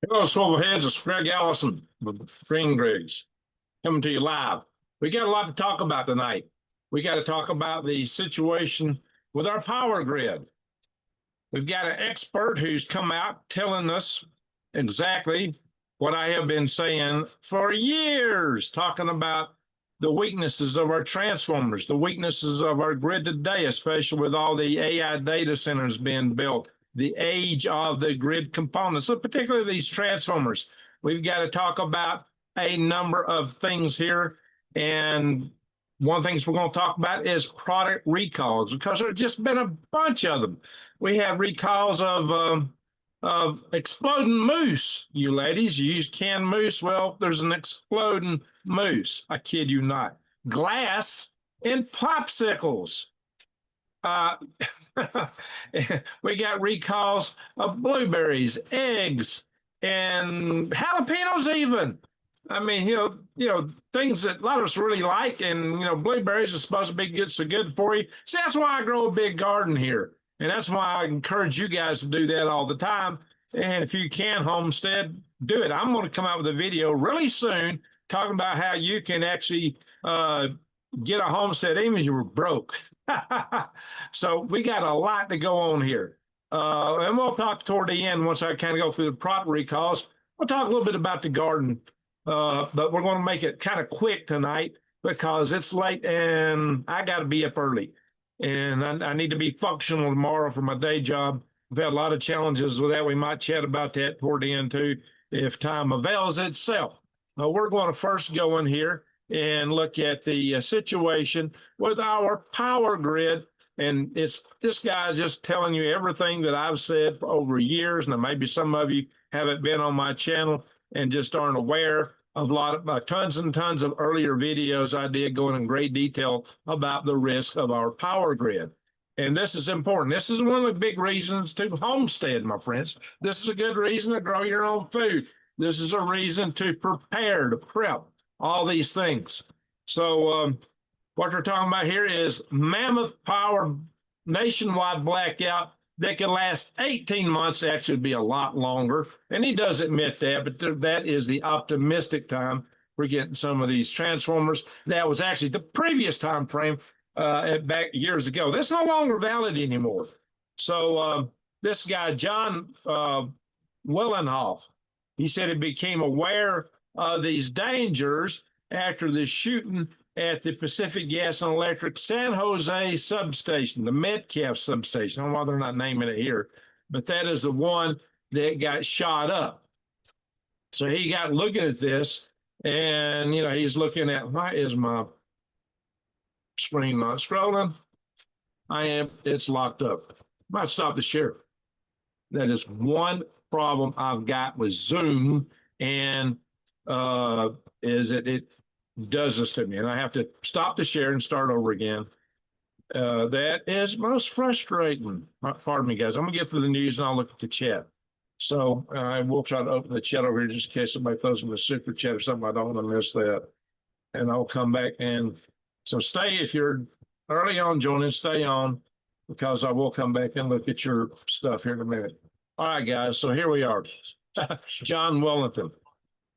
Hello, Swivelheads. It's Greg Allison with Green Griggs coming to you live. We got a lot to talk about tonight. We got to talk about the situation with our power grid. We've got an expert who's come out telling us exactly what I have been saying for years, talking about the weaknesses of our transformers, the weaknesses of our grid today, especially with all the AI data centers being built, the age of the grid components, so particularly these transformers. We've got to talk about a number of things here. And one of the things we're going to talk about is product recalls, because there's just been a bunch of them. We have recalls of exploding moose, you ladies. You use canned moose. Well, there's an exploding moose. I kid you not. Glass and popsicles. Uh, we got recalls of blueberries, eggs, and jalapenos even. I mean, things that a lot of us really like, and blueberries are supposed to be good, so good for you. See, that's why I grow a big garden here, and that's why I encourage you guys to do that all the time. And if you can homestead, do it. I'm going to come out with a video really soon talking about how you can actually get a homestead even if you were broke. So we got a lot to go on here. And we'll talk toward the end once I kind of go through the product recalls. We'll talk a little bit about the garden, but we're going to make it kind of quick tonight because it's late and I got to be up early. And I need to be functional tomorrow for my day job. We've had a lot of challenges with that. We might chat about that toward the end too, if time avails itself. We're going to first go in here and look at the situation with our power grid. And it's this guy's just telling you everything that I've said for over years. Now, maybe some of you haven't been on my channel and just aren't aware of a lot of tons and tons of earlier videos I did going in great detail about the risk of our power grid. And this is important. This is one of the big reasons to homestead, my friends. This is a good reason to grow your own food. This is a reason to prepare, to prep, all these things. So what we're talking about here is mammoth power nationwide blackout that can last 18 months. Actually, be a lot longer. And he does admit that, but that is the optimistic time for getting some of these transformers. That was actually the previous time frame back years ago. That's no longer valid anymore. So this guy, John Willenhoff, he said he became aware of these dangers after the shooting at the Pacific Gas and Electric San Jose substation, the Metcalf substation. I don't know why they're not naming it here, but that is the one that got shot up. So he got looking at this, and he's looking at, why is my screen not scrolling? It's locked up. I might stop the share. That is one problem I've got with Zoom, and is it does this to me, and I have to stop the share and start over again. That is most frustrating. Pardon me, guys. I'm gonna get through the news and I'll look at the chat. So I will try to open the chat over here just in case somebody throws me a super chat or something. I don't want to miss that, and I'll come back. And so stay, if you're early on joining, stay on, because I will come back and look at your stuff here in a minute. All right, guys. So here we are. John Wellington.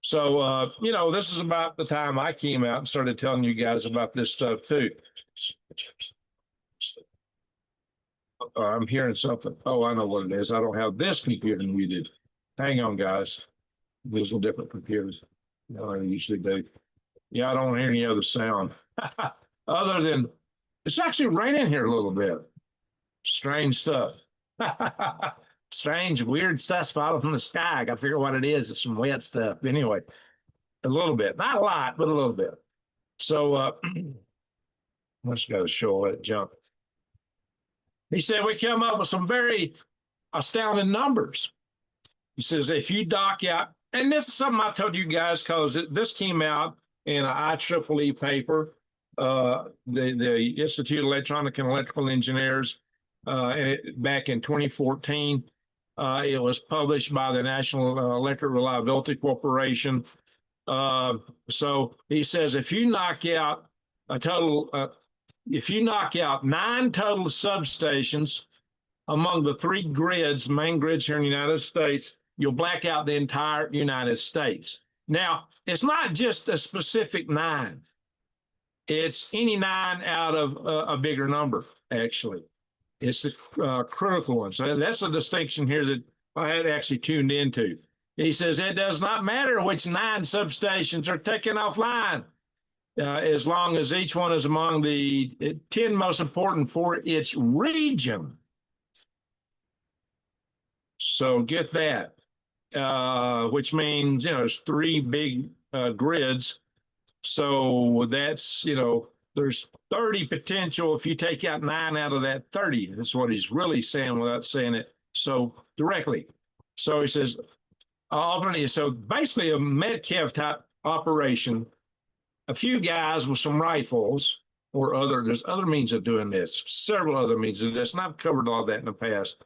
So, this is about the time I came out and started telling you guys about this stuff too. I'm hearing something. Oh, I know what it is. I don't have this computer muted. Hang on, guys. These are different computers. I usually do. Yeah, I don't hear any other sound. Other than, it's actually raining here a little bit. Strange stuff. Strange, weird stuff falling from the sky. I got to figure out what it is. It's some wet stuff. Anyway, a little bit. Not a lot, but a little bit. So let's go to show that jump. He said we come up with some very astounding numbers. He says if you dock out, and this is something I told you guys because this came out in an IEEE paper, the Institute of Electronic and Electrical Engineers, back in 2014. It was published by the National Electric Reliability Corporation. So he says if you knock out if you knock out 9 total substations among the 3 grids, main grids here in the United States, you'll black out the entire United States. Now, it's not just a specific 9. It's any 9 out of a bigger number, actually. It's the critical ones. So that's a distinction here that I had actually tuned into. He says it does not matter which 9 substations are taken offline, as long as each one is among the 10 most important for its region. So get that, which means, there's 3 big grids. So that's, there's 30 potential if you take out 9 out of that 30. That's what he's really saying without saying it so directly. So he says, so basically a Metcalf type operation, a few guys with some rifles or there's other means of doing this, several other means of this, and I've covered all that in the past.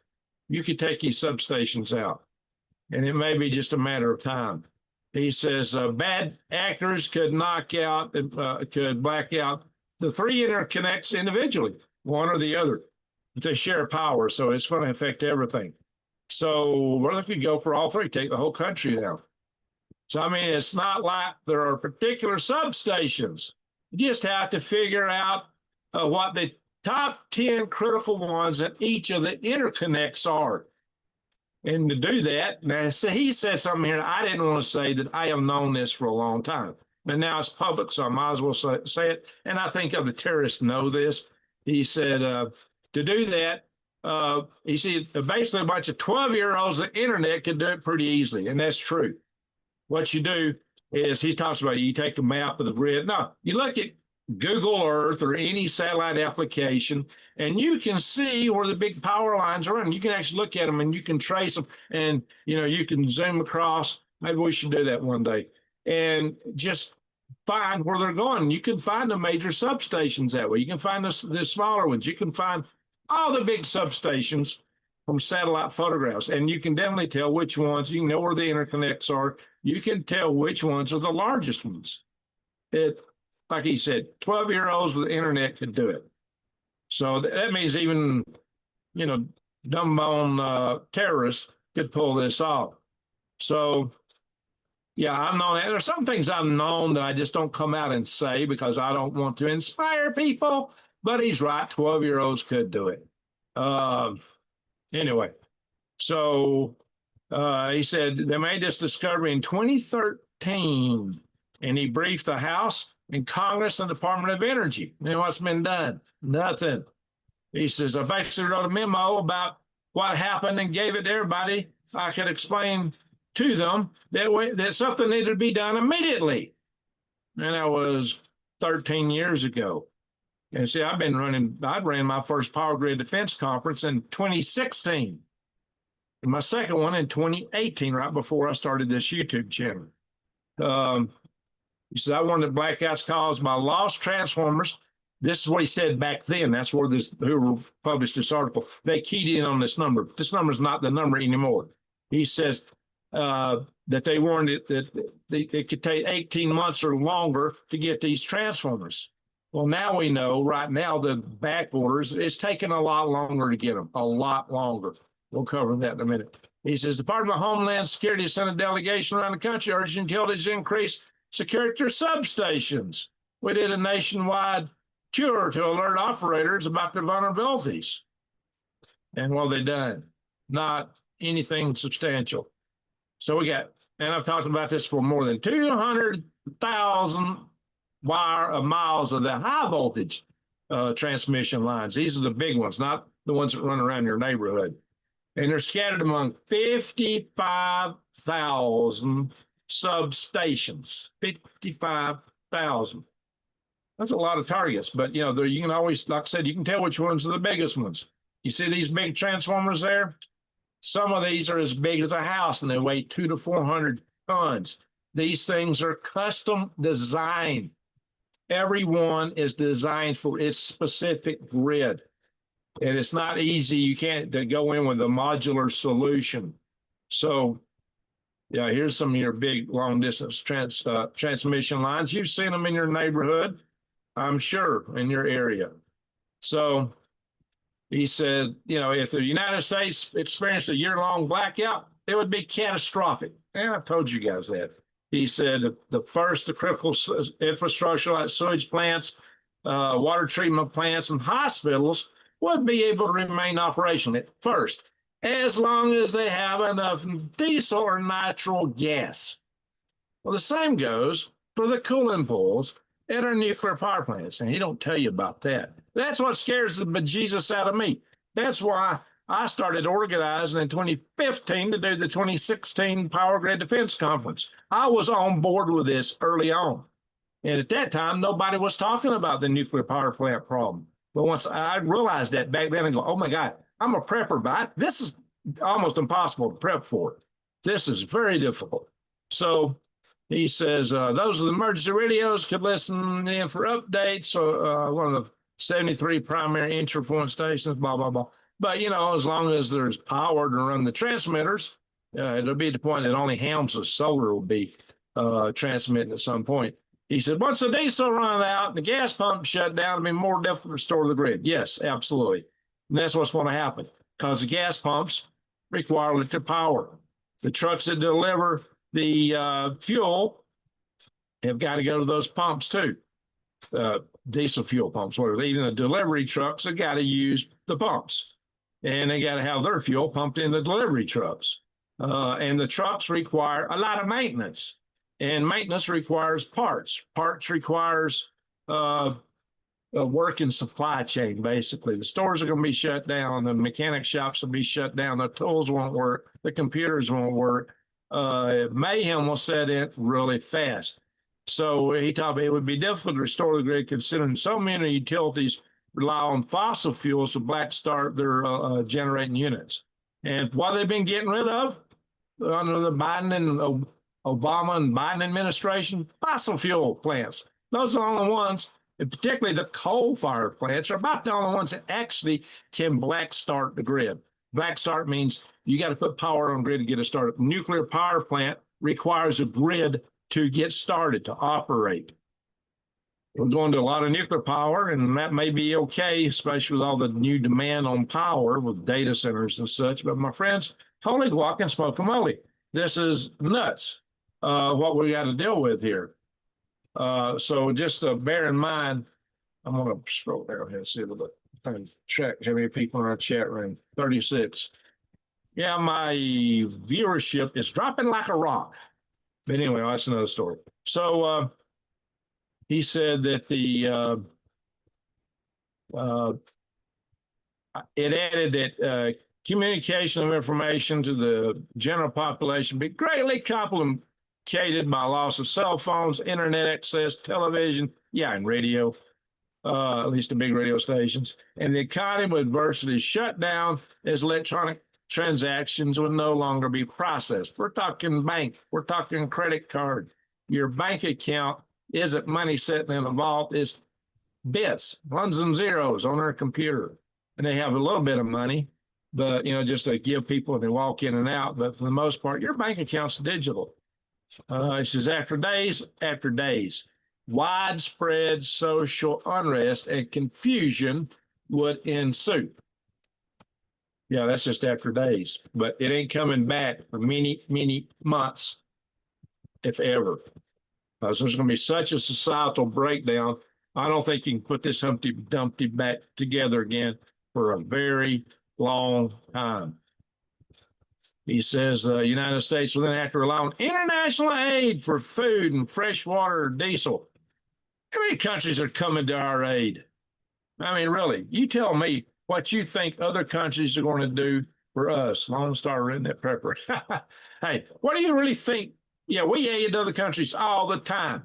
You could take these substations out, and it may be just a matter of time. He says bad actors could could black out the 3 interconnects individually, one or the other. They share power, so it's going to affect everything. So we could go for all 3, take the whole country down. So, I mean, it's not like there are particular substations. You just have to figure out what the top 10 critical ones at each of the interconnects are. And to do that, now, so he said something here. I didn't want to say that I have known this for a long time, but now it's public, so I might as well say it. And I think other terrorists know this. He said to do that, he said basically a bunch of 12-year-olds on the internet can do it pretty easily, and that's true. What you do is he talks about you take a map of the grid. No, you look at Google Earth or any satellite application, and you can see where the big power lines are, and you can actually look at them and you can trace them, and you can zoom across. Maybe we should do that one day and just find where they're going. You can find the major substations that way. You can find the smaller ones. You can find all the big substations from satellite photographs, and you can definitely tell which ones. You can know where the interconnects are. You can tell which ones are the largest ones. Like he said, 12-year-olds with the internet could do it. So that means even, dumb-bone terrorists could pull this off. So, yeah, I've known that. There's some things I've known that I just don't come out and say because I don't want to inspire people. But he's right. 12-year-olds could do it. Anyway, so he said they made this discovery in 2013, and he briefed the House and Congress and Department of Energy. You know what's been done? Nothing. He says, I basically wrote a memo about what happened and gave it to everybody. I could explain to them that something needed to be done immediately. And that was 13 years ago. And see, I ran my first Power Grid Defense Conference in 2016. And my second one in 2018, right before I started this YouTube channel. He said, I wanted blackouts caused by lost transformers. This is what he said back then. That's where who published this article. They keyed in on this number. This number is not the number anymore. He says that they warned it that it could take 18 months or longer to get these transformers. Well, now we know right now the back orders, it's taken a lot longer to get them, a lot longer. We'll cover that in a minute. He says, Department of Homeland Security sent a delegation around the country urging utilities to increase security substations. We did a nationwide tour to alert operators about their vulnerabilities. And what have they done? Not anything substantial. So we got, and I've talked about this for more than 200,000 miles of the high voltage transmission lines. These are the big ones, not the ones that run around your neighborhood. And they're scattered among 55,000 substations. 55,000. That's a lot of targets, but you can always, like I said, you can tell which ones are the biggest ones. You see these big transformers there? Some of these are as big as a house and they weigh 200 to 400 tons. These things are custom designed. Every one is designed for its specific grid. And it's not easy. You can't go in with a modular solution. So, yeah, here's some of your big long distance transmission lines. You've seen them in your neighborhood, I'm sure, in your area. So he said, if the United States experienced a year-long blackout, It would be catastrophic. And I've told you guys that. He said the critical infrastructure like sewage plants, water treatment plants, and hospitals would be able to remain operational at first, as long as they have enough diesel or natural gas. Well, the same goes for the cooling pools at our nuclear power plants, and he don't tell you about that. That's what scares the bejesus out of me. That's why I started organizing in 2015 to do the 2016 Power Grid Defense Conference. I was on board with this early on. And at that time, nobody was talking about the nuclear power plant problem. But once I realized that back then, I go, oh my God, I'm a prepper, but this is almost impossible to prep for. This is very difficult. So he says, those are the emergency radios, could listen in for updates. One of the 73 primary entry point stations, blah, blah, blah. But, you know, as long as there's power to run the transmitters, it'll be the point that only Helms' solar will be transmitting at some point. He said, once the diesel runs out and the gas pump shut down, it'll be more difficult to restore the grid. Yes, absolutely. And that's what's going to happen because the gas pumps require electric power. The trucks that deliver the fuel have got to go to those pumps too. Diesel fuel pumps, whatever. Even the delivery trucks have got to use the pumps. And they got to have their fuel pumped in the delivery trucks. And the trucks require a lot of maintenance. And maintenance requires parts. Parts requires a working supply chain, basically. The stores are going to be shut down. The mechanic shops will be shut down. The tools won't work. The computers won't work. Mayhem will set in really fast. So he thought it would be difficult to restore the grid considering so many utilities rely on fossil fuels to blackstart their generating units. And what they've been getting rid of under the Biden and Obama and Biden administration, fossil fuel plants. Those are the only ones, and particularly the coal-fired plants, are about the only ones that actually can blackstart the grid. Blackstart means you got to put power on the grid to get it started. Nuclear power plant requires a grid to get started, to operate. We're going to a lot of nuclear power, and that may be okay, especially with all the new demand on power with data centers and such. But my friends, holy guac and smoke moly. This is nuts, what we got to deal with here. So just bear in mind, I'm going to scroll down here and see if I can check how many people in our chat room. 36. Yeah, my viewership is dropping like a rock. But anyway, that's another story. So he said that it added that communication of information to the general population be greatly complicated by loss of cell phones, internet access, television, and radio, at least the big radio stations. And the economy would virtually shut down as electronic transactions would no longer be processed. We're talking bank, we're talking credit card. Your bank account isn't money sitting in a vault, it's bits, ones and zeros on their computer. And they have a little bit of money, but just to give people and they walk in and out. But for the most part, your bank account's digital. It says after days, widespread social unrest and confusion would ensue. Yeah, that's just after days, but it ain't coming back for many, many months, if ever. So there's going to be such a societal breakdown. I don't think you can put this Humpty Dumpty back together again for a very long time. He says the United States will then have to rely on international aid for food and fresh water or diesel. How many countries are coming to our aid? I mean, really, you tell me what you think other countries are going to do for us. Lone Star Redneck Prepper. Hey, what do you really think? Yeah, we aid other countries all the time.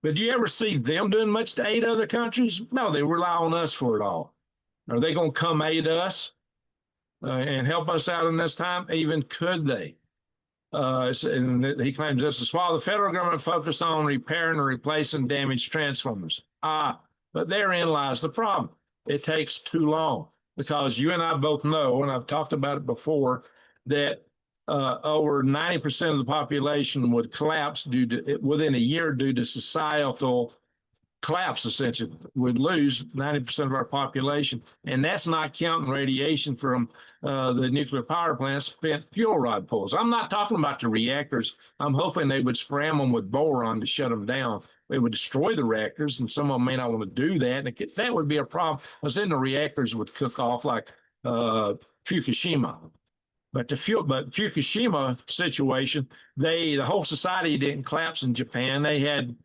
But do you ever see them doing much to aid other countries? No, they rely on us for it all. Are they going to come aid us and help us out in this time? Even could they? And he claims this is while the federal government focused on repairing or replacing damaged transformers. But therein lies the problem. It takes too long because you and I both know, and I've talked about it before, that over 90% of the population would collapse within a year due to societal collapse, essentially. We'd lose 90% of our population. And that's not counting radiation from the nuclear power plants, spent fuel rod pulls. I'm not talking about the reactors. I'm hoping they would scram them with boron to shut them down. They would destroy the reactors, and some of them may not want to do that. And that would be a problem, because then the reactors would cook off like Fukushima. But Fukushima situation, the whole society didn't collapse in Japan. They had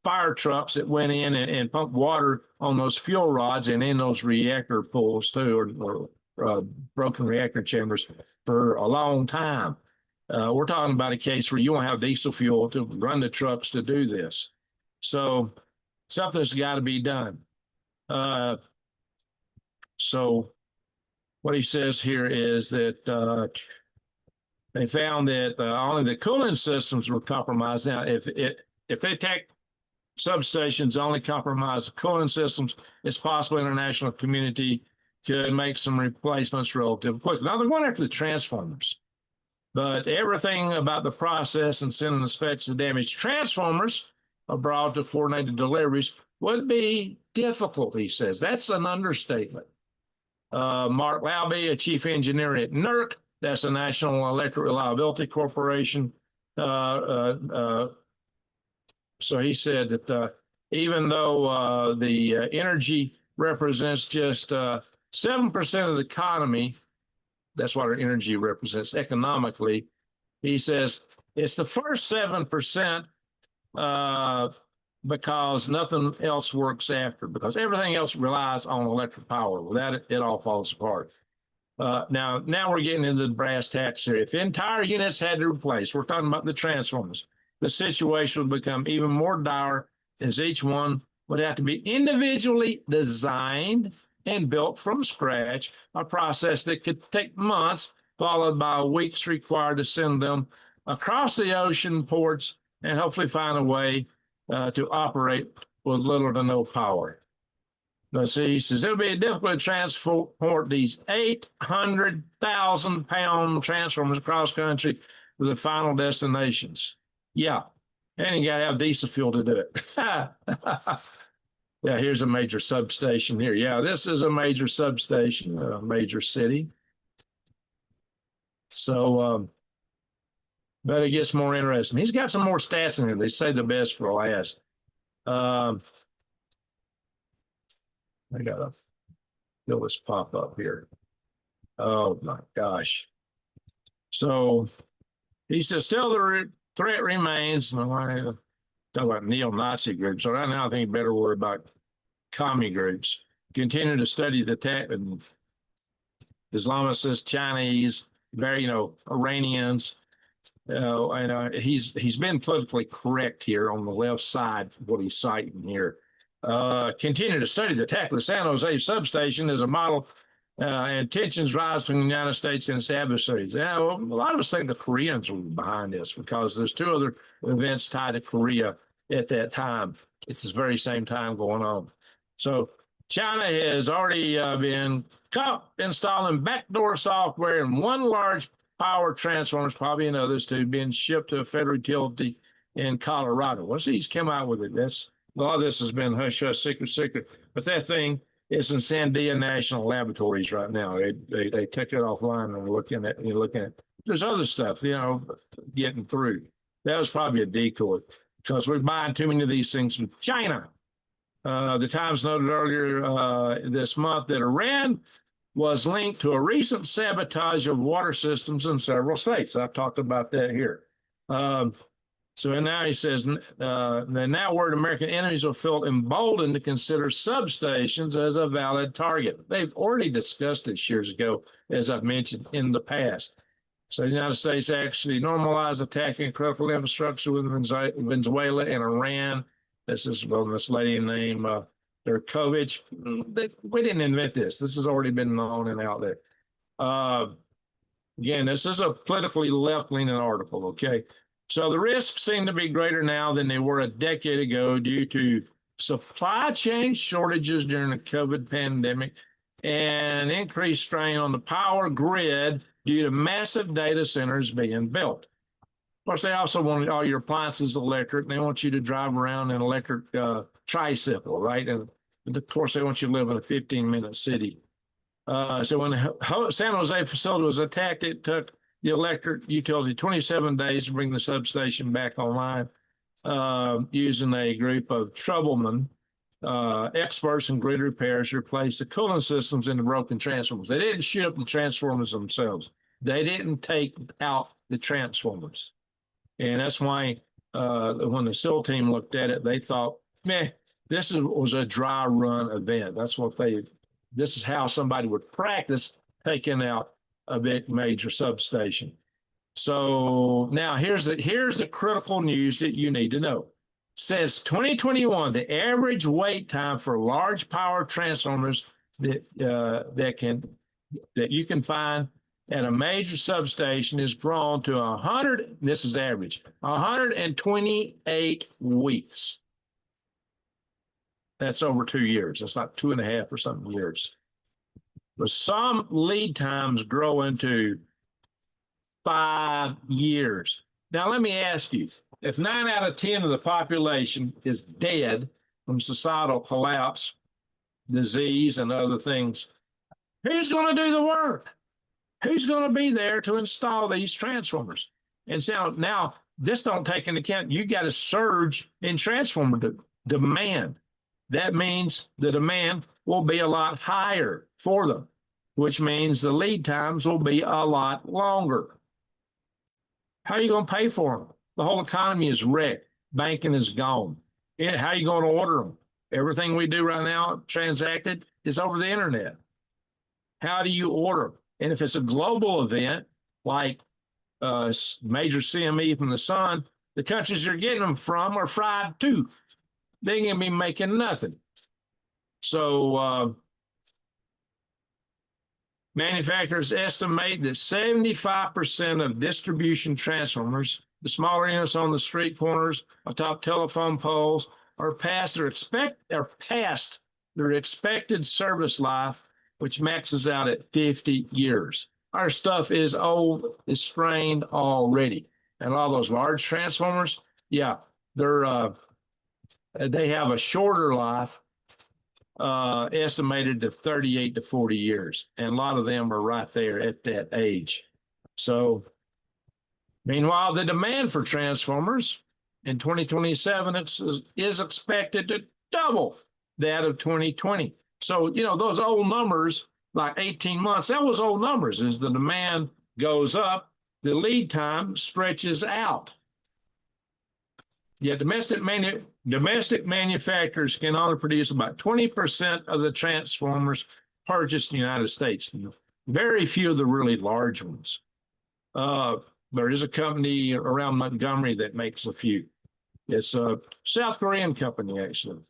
fire trucks that went in and pumped water on those fuel rods and in those reactor pools too, or broken reactor chambers for a long time. We're talking about a case where you won't have diesel fuel to run the trucks to do this. So something's got to be done. So what he says here is that they found that only the cooling systems were compromised. Now, if they attack substations, only compromise the cooling systems, it's possible international community could make some replacements relatively quickly. Now, they're going after the transformers, but everything about the process and sending the specs of damaged transformers abroad to coordinated deliveries would be difficult, he says. That's an understatement. Mark Laube, a chief engineer at NERC, that's the National Electric Reliability Corporation. So he said that even though the energy represents just 7% of the economy, that's what our energy represents economically, he says it's the first 7% because nothing else works after, because everything else relies on electric power. Without it, it all falls apart. Now we're getting into the brass tacks here. If entire units had to replace, we're talking about the transformers, the situation would become even more dire, as each one would have to be individually designed and built from scratch, a process that could take months, followed by weeks required to send them across the ocean ports and hopefully find a way to operate with little to no power. But see, he says it'll be difficult to transport these 800,000-pound transformers across country to the final destinations. Yeah, and you got to have diesel fuel to do it. Yeah, here's a major substation here. Yeah, this is a major substation, a major city. So, but it gets more interesting. He's got some more stats in here. They say the best for last. I gotta feel this pop up here. Oh my gosh. So he says, still the threat remains. Talk about neo-Nazi groups. So right now I think better worry about commie groups. Continue to study the Islamists, Chinese, Iranians. And he's been politically correct here on the left side, what he's citing here. Continue to study the attack of the San Jose substation as a model, and tensions rise between the United States and its adversaries. A lot of us think the Koreans were behind this, because there's two other events tied to Korea at that time, at this very same time going on. So China has already been caught installing backdoor software in one large power transformers, probably in others too, being shipped to a federal utility in Colorado. Once he's come out with it, a lot of this has been hush hush, secret. But that thing is in Sandia National Laboratories right now. They took it offline and looking at it. There's other stuff, getting through. That was probably a decoy, because we're buying too many of these things from China. The Times noted earlier this month that Iran was linked to a recent sabotage of water systems in several states. I've talked about that here. So now he says, now word American enemies will feel emboldened to consider substations as a valid target. They've already discussed this years ago, as I've mentioned in the past. So the United States actually normalized attacking critical infrastructure with Venezuela and Iran. This is this lady named Derkovich. We didn't invent this. This has already been known and out there. Again, this is a politically left-leaning article, okay? So the risks seem to be greater now than they were a decade ago due to supply chain shortages during the COVID pandemic and increased strain on the power grid due to massive data centers being built. course, they also want all your appliances electric. They want you to drive around in an electric tricycle, right? And of course, they want you to live in a 15-minute city. So when the San Jose facility was attacked, it took the electric utility 27 days to bring the substation back online, using a group of troublemen, experts in grid repairs, to replace the cooling systems in the broken transformers. They didn't shoot up the transformers themselves. They didn't take out the transformers. And that's why when the SEAL team looked at it, they thought, man, was a dry run event. This is how somebody would practice taking out a big major substation. So now here's the critical news that you need to know. It says 2021, the average wait time for large power transformers that you can find at a major substation is grown to 100. This is average, 128 weeks. That's over 2 years. That's like 2.5 or something years. But some lead times grow into 5 years. Now, let me ask you, if 9 out of 10 of the population is dead from societal collapse, disease, and other things, who's going to do the work? Who's going to be there to install these transformers? And so now this don't take into account, you got a surge in transformer demand. That means the demand will be a lot higher for them, which means the lead times will be a lot longer. How are you going to pay for them? The whole economy is wrecked. Banking is gone. How are you going to order them? Everything we do right now transacted is over the internet. How do you order? And if it's a global event like major CME from the sun, the countries you're getting them from are fried too. They're going to be making nothing. So manufacturers estimate that 75% of distribution transformers, the smaller units on the street corners, atop telephone poles, are past their expected service life, which maxes out at 50 years. Our stuff is old, is strained already. And all those large transformers, yeah, they have a shorter life, estimated to 38 to 40 years. And a lot of them are right there at that age. So, meanwhile, the demand for transformers in 2027 is expected to double that of 2020. So, those old numbers, like 18 months, that was old numbers. As the demand goes up, the lead time stretches out. Yet domestic manufacturers can only produce about 20% of the transformers purchased in the United States. Very few of the really large ones. There is a company around Montgomery that makes a few. It's a South Korean company, actually.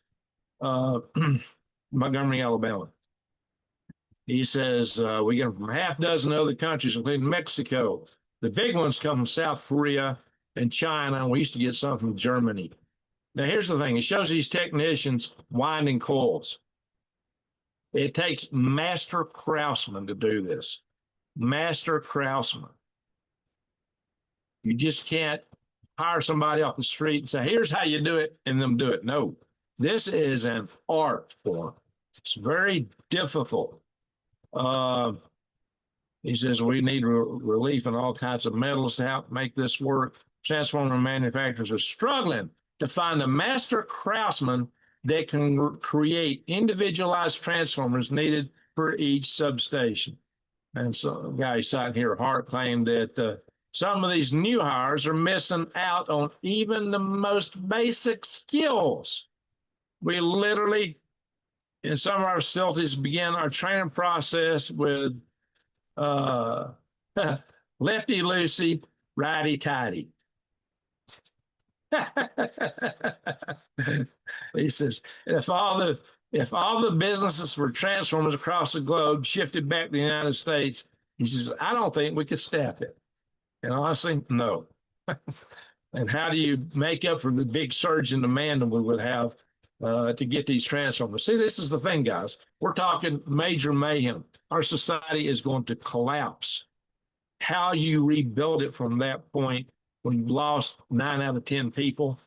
Montgomery, Alabama. He says, we get them from half dozen other countries, including Mexico. The big ones come from South Korea and China, and we used to get some from Germany. Now, here's the thing. It shows these technicians winding coils. It takes master craftsmen to do this. Master craftsmen. You just can't hire somebody off the street and say, here's how you do it, and them do it. No, this is an art form. It's very difficult. He says we need relief in all kinds of metals to help make this work. Transformer manufacturers are struggling to find a master craftsman that can create individualized transformers needed for each substation. And so, a guy citing here, Hart, claimed that some of these new hires are missing out on even the most basic skills. We literally, in some of our facilities, begin our training process with lefty-loosey, righty-tighty. He says, if all the businesses for transformers across the globe shifted back to the United States, he says, I don't think we could staff it. And honestly, no. And how do you make up for the big surge in demand that we would have to get these transformers? See, this is the thing, guys. We're talking major mayhem. Our society is going to collapse. How you rebuild it from that point We've lost 9 out of 10 people.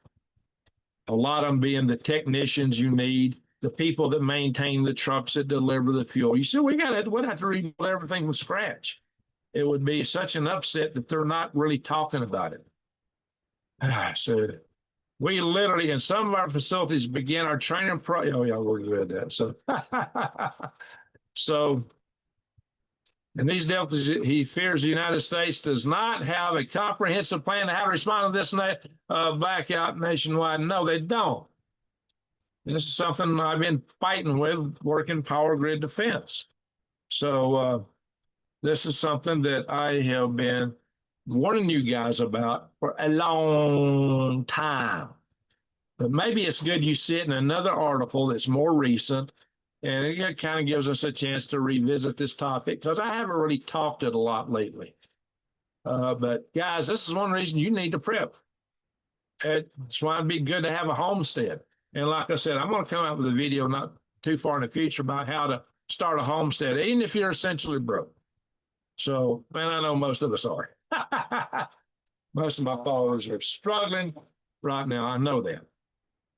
A lot of them being the technicians you need, the people that maintain the trucks that deliver the fuel. You said we'd have to rebuild everything from scratch. It would be such an upset that they're not really talking about it. So we literally, in some of our facilities, begin our training oh yeah, we're good at that. So, so, and these deltas, he fears the United States does not have a comprehensive plan to how to respond to this blackout nationwide. No, they don't. This is something I've been fighting with, working power grid defense. So this is something that I have been warning you guys about for a long time. But maybe it's good you sit in another article that's more recent, and it kind of gives us a chance to revisit this topic because I haven't really talked it a lot lately. But guys, this is one reason you need to prep. It's why it'd be good to have a homestead. And like I said, I'm going to come out with a video not too far in the future about how to start a homestead, even if you're essentially broke. So, man, I know most of us are. Most of my followers are struggling right now. I know that.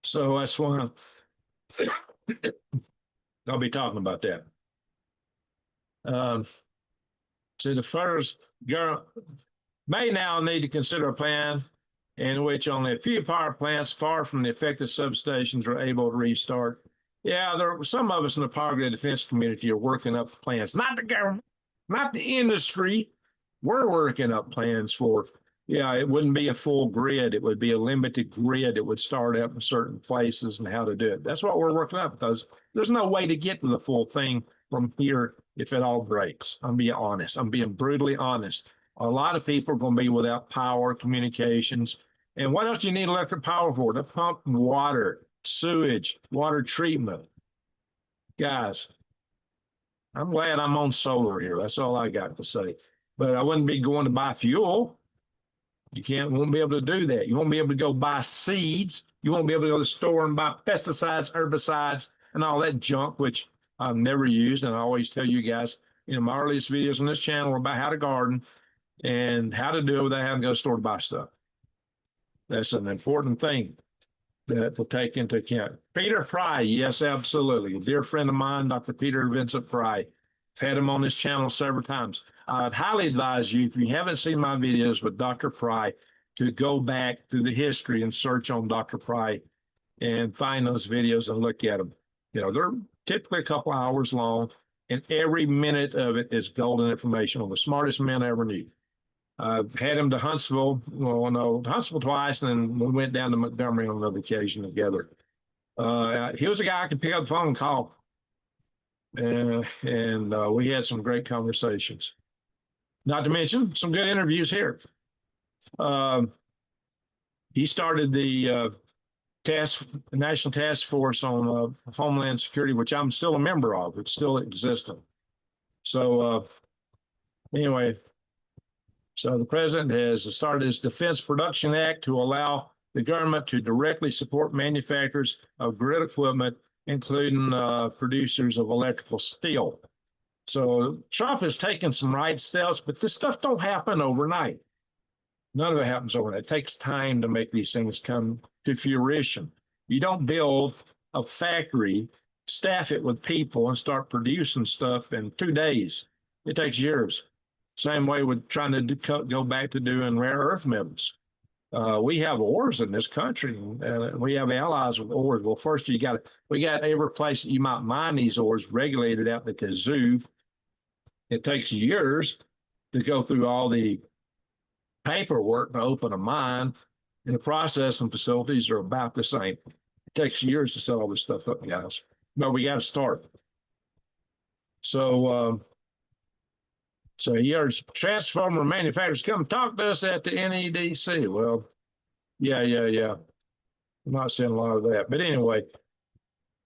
So that's why I'll be talking about that. So the first girl may now need to consider a plan in which only a few power plants far from the affected substations are able to restart. Yeah, some of us in the power grid defense community are working up plans, not the government, not the industry. We're working up plans for, yeah, it wouldn't be a full grid. It would be a limited grid. It would start up in certain places and how to do it. That's what we're working up because there's no way to get to the full thing from here if it all breaks. I'm being honest. I'm being brutally honest. A lot of people are going to be without power, communications. And what else do you need electric power for? To pump water, sewage, water treatment. Guys, I'm glad I'm on solar here. That's all I got to say. But I wouldn't be going to buy fuel. Won't be able to do that. You won't be able to go buy seeds. You won't be able to go to the store and buy pesticides, herbicides, and all that junk, which I've never used. And I always tell you guys, my earliest videos on this channel are about how to garden and how to do it without having to go to the store to buy stuff. That's an important thing that will take into account. Peter Pry, yes, absolutely. A dear friend of mine, Dr. Peter Vincent Pry. I've had him on this channel several times. I'd highly advise you, if you haven't seen my videos with Dr. Pry, to go back through the history and search on Dr. Pry and find those videos and look at them. They're typically a couple hours long, and every minute of it is golden information on the smartest man I ever knew. I've had him to Huntsville, Huntsville twice, and then we went down to Montgomery on another occasion together. He was a guy I could pick up the phone and call. And we had some great conversations. Not to mention some good interviews here. He started the National Task Force on Homeland Security, which I'm still a member of. It's still existing. So anyway, so the president has started his Defense Production Act to allow the government to directly support manufacturers of grid equipment, including producers of electrical steel. So Trump has taken some right steps, but this stuff don't happen overnight. None of it happens overnight. It takes time to make these things come to fruition. You don't build a factory, staff it with people, and start producing stuff in 2 days. It takes years. Same way with trying to go back to doing rare earth metals. We have ores in this country, and we have allies with ores. Well, first we got every place that you might mine these ores regulated out the kazoo. It takes years to go through all the paperwork to open a mine, and the processing facilities are about the same. It takes years to set all this stuff up, guys. But we got to start. So he urged transformer manufacturers come talk to us at the NEDC. Well, yeah. I'm not seeing a lot of that. But anyway,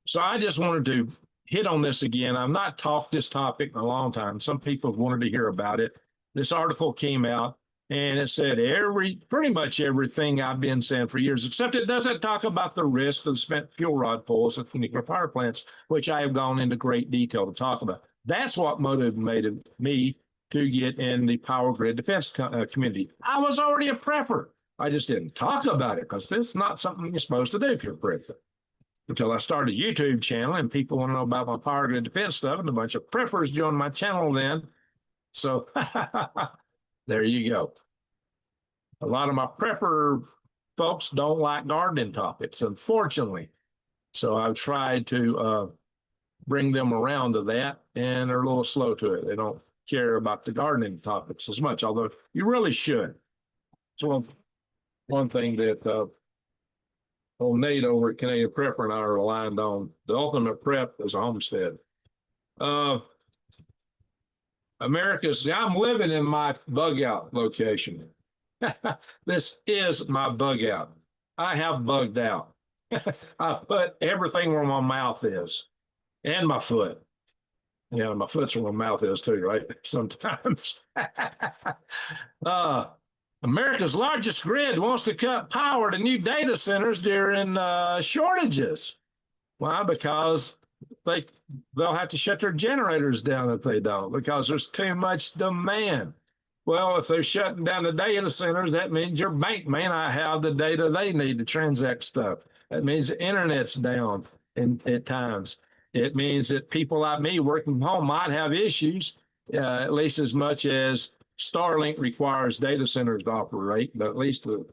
so I just wanted to hit on this again. I've not talked this topic in a long time. Some people have wanted to hear about it. This article came out and it said pretty much everything I've been saying for years, except it doesn't talk about the risk of spent fuel rod pulls at nuclear power plants, which I have gone into great detail to talk about. That's what motivated me to get in the power grid defense community. I was already a prepper. I just didn't talk about it because it's not something you're supposed to do if you're a prepper. Until I started a YouTube channel and people want to know about my power grid defense stuff, and a bunch of preppers joined my channel then. So there you go. A lot of my prepper folks don't like gardening topics, unfortunately. So I've tried to bring them around to that, and they're a little slow to it. They don't care about the gardening topics as much, although you really should. So one thing that old Nate over at Canadian Prepper and I are aligned on, the ultimate prep is a homestead. America's, I'm living in my bug out location. This is my bug out. I have bugged out. I put everything where my mouth is and my foot. You know, my foot's where my mouth is too, right? Sometimes. America's largest grid wants to cut power to new data centers during shortages. Why? Because they'll have to shut their generators down if they don't, because there's too much demand. Well, if they're shutting down the data centers, that means your bank may not have the data they need to transact stuff. That means the internet's down at times. It means that people like me working from home might have issues, at least as much as Starlink requires data centers to operate, but at least the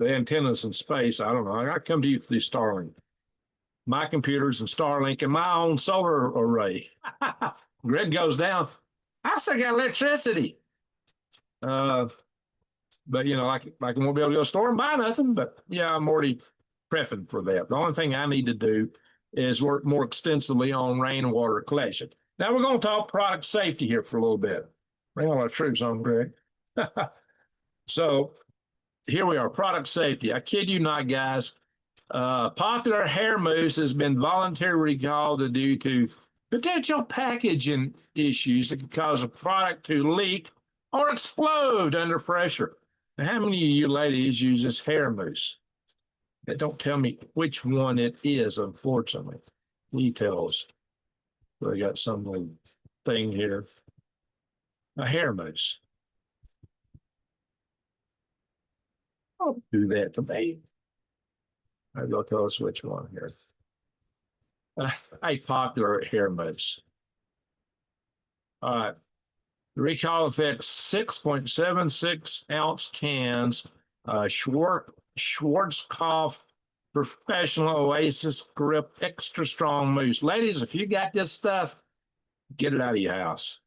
antennas in space, I don't know. I come to you through Starlink. My computers and Starlink and my own solar array. Grid goes down. I still got electricity. But you know, I won't be able to go to the store and buy nothing. But yeah, I'm already prepping for that. The only thing I need to do is work more extensively on rainwater collection. Now we're going to talk product safety here for a little bit. Bring all our troops on, Greg. So here we are, product safety. I kid you not, guys. Popular hair mousse has been voluntarily recalled due to potential packaging issues that could cause a product to leak or explode under pressure. Now, how many of you ladies use this hair mousse? They don't tell me which one it is, unfortunately. Details. So I got some little thing here. A hair mousse. I'll do that to me. Maybe they'll tell us which one here. A popular hair mousse. All right. The recall affects 6.76 ounce cans, Schwarzkopf Professional Oasis Grip Extra Strong Mousse. Ladies, if you got this stuff, get it out of your house.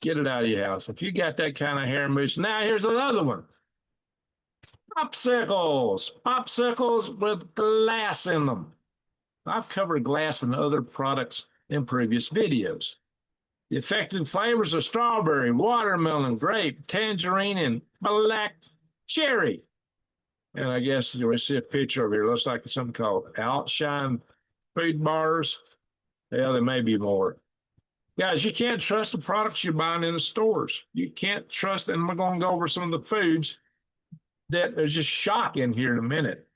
Get it out of your house. If you got that kind of hair mousse. Now, here's another one. Popsicles. Popsicles with glass in them. I've covered glass in other products in previous videos. The affected flavors are strawberry, watermelon, grape, tangerine, and black cherry. And I guess you'll see a picture of here. It looks like something called Outshine Food Bars. Yeah, there may be more. Guys, you can't trust the products you're buying in the stores. You can't trust, and we're going to go over some of the foods that are just shocking here in a minute.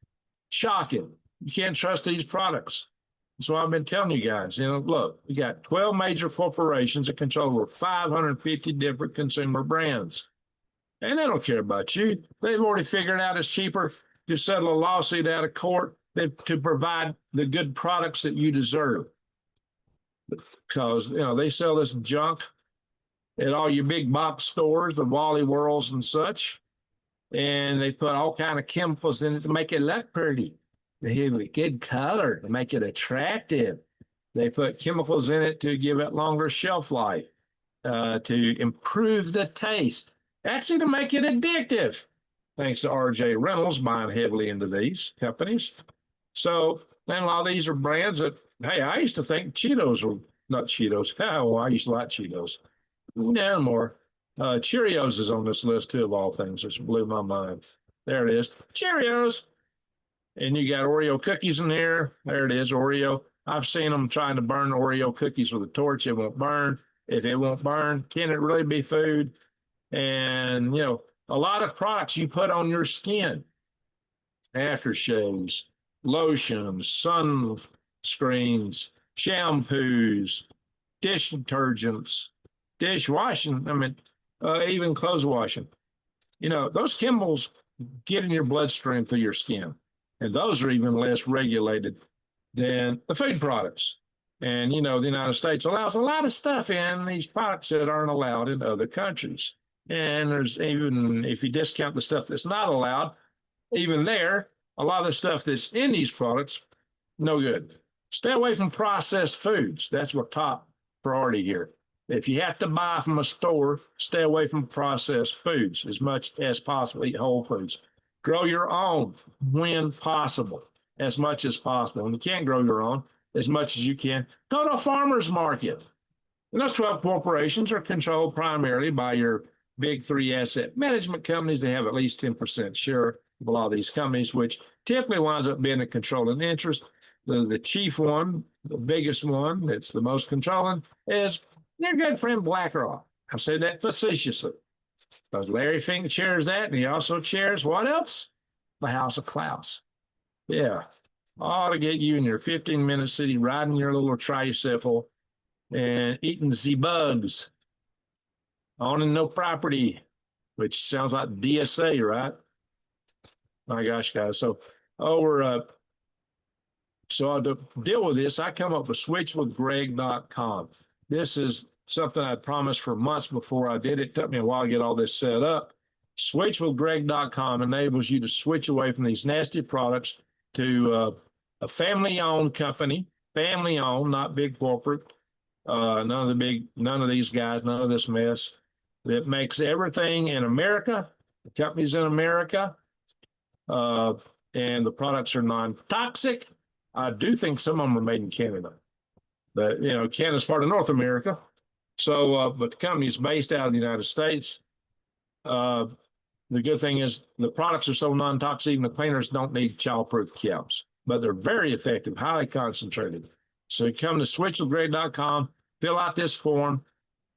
Shocking. You can't trust these products. So I've been telling you guys, you know, look, we got 12 major corporations that control over 550 different consumer brands. And they don't care about you. They've already figured out it's cheaper to settle a lawsuit out of court than to provide the good products that you deserve. Because, you know, they sell this junk at all your big box stores, the Wally Worlds and such. And they put all kind of chemicals in it to make it look pretty. They give it good color to make it attractive. They put chemicals in it to give it longer shelf life, to improve the taste, actually to make it addictive, thanks to R.J. Reynolds buying heavily into these companies. So, and a lot of these are brands that, hey, I used to think Cheetos were, not Cheetos. Oh, I used to like Cheetos. No more. Cheerios is on this list too, of all things. It blew my mind. There it is. Cheerios. And you got Oreo cookies in here. There it is, Oreo. I've seen them trying to burn Oreo cookies with a torch. It won't burn. If it won't burn, can it really be food? And, you know, a lot of products you put on your skin, aftershaves, lotions, sunscreens, shampoos, dish detergents, dishwashing, I mean, even clothes washing. You know, those chemicals get in your bloodstream through your skin. And those are even less regulated than the food products. And, you know, the United States allows a lot of stuff in these products that aren't allowed in other countries. And there's even, if you discount the stuff that's not allowed, even there, a lot of the stuff that's in these products, no good. Stay away from processed foods. That's what top priority here. If you have to buy from a store, stay away from processed foods as much as possible. Eat whole foods. Grow your own when possible, as much as possible. When you can't grow your own, as much as you can, go to a farmer's market. And those 12 corporations are controlled primarily by your big three asset management companies. They have at least 10% share of a lot of these companies, which typically winds up being a controlling interest. The chief one, the biggest one that's the most controlling is your good friend BlackRock. I say that facetiously because Larry Fink chairs that, and he also chairs what else? The House of Klaus. Yeah, ought to get you in your 15-minute city riding your little tricycle and eating the bugs, owning no property, which sounds like DSA, right? My gosh, guys. So to deal with this, I come up with switchwithgreg.com. This is something I promised for months before I did it. It took me a while to get all this set up. Switchwithgreg.com enables you to switch away from these nasty products to a family-owned company, family-owned, not big corporate. None of these guys, none of this mess that makes everything in America. The company's in America, and the products are non-toxic. I do think some of them are made in Canada, but you know, Canada's part of North America. So, but the company is based out of the United States. The good thing is the products are so non-toxic, even the cleaners don't need child-proof caps, but they're very effective, highly concentrated. So you come to switchwithgreg.com, fill out this form,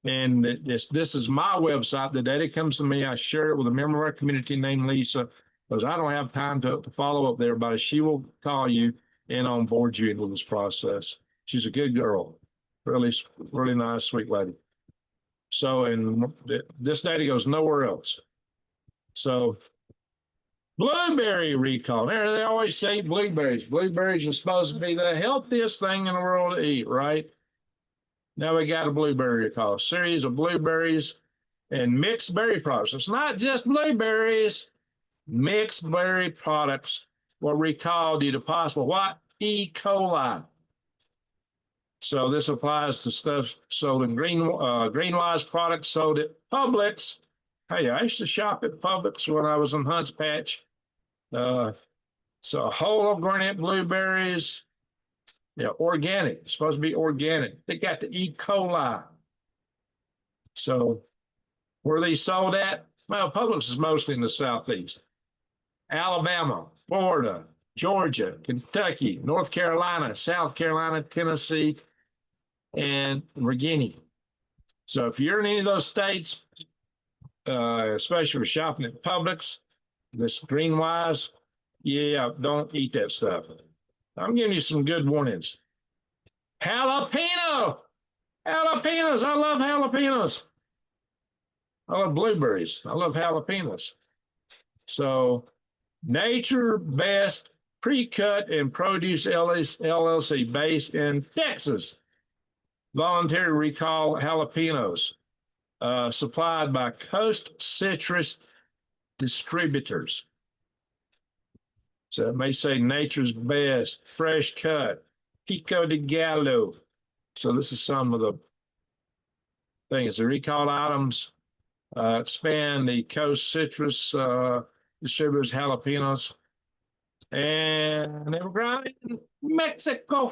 and this is my website. The data comes to me. I share it with a member of our community named Lisa, because I don't have time to follow up with everybody. She will call you and onboard you into this process. She's a good girl, really, really nice, sweet lady. So, and this data goes nowhere else. So, blueberry recall. They always say blueberries. Blueberries are supposed to be the healthiest thing in the world to eat, right? Now we got a blueberry recall, a series of blueberries and mixed berry products. It's not just blueberries. Mixed berry products were recalled due to possible what? E. coli. So this applies to stuff sold in Greenwise products sold at Publix. Hey, I used to shop at Publix when I was in Hunts Patch. So whole organic blueberries, yeah, organic. It's supposed to be organic. They got the E. coli. So where are these sold at? Well, Publix is mostly in the Southeast. Alabama, Florida, Georgia, Kentucky, North Carolina, South Carolina, Tennessee, and Virginia. So if you're in any of those states, especially for shopping at Publix, this Greenwise, yeah, don't eat that stuff. I'm giving you some good warnings. Jalapeno! Jalapenos! I love jalapenos. I love blueberries. I love jalapenos. So Nature Best Pre-Cut and Produce LLC based in Texas. Voluntary recall jalapenos supplied by Coast Citrus Distributors. So it may say Nature's Best, Fresh Cut, Pico de Gallo. So this is some of the things. The recalled items expand the Coast Citrus Distributors jalapenos. And they were grown in Mexico,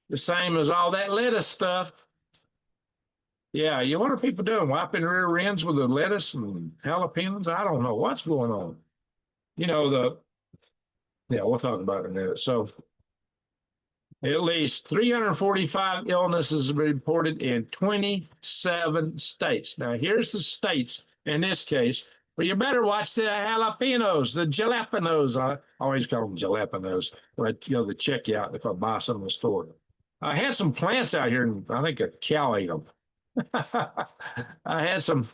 the same as all that lettuce stuff. Yeah, what are people doing? Wiping rear ends with the lettuce and jalapenos? I don't know what's going on. We'll talk about it in a minute. So at least 345 illnesses have been reported in 27 states. Now, here's the states in this case. But you better watch the jalapenos, the jalapenos. I always call them jalapenos. When I go to the checkout if I buy some in the store. I had some plants out here, and I think a cow ate them. I had some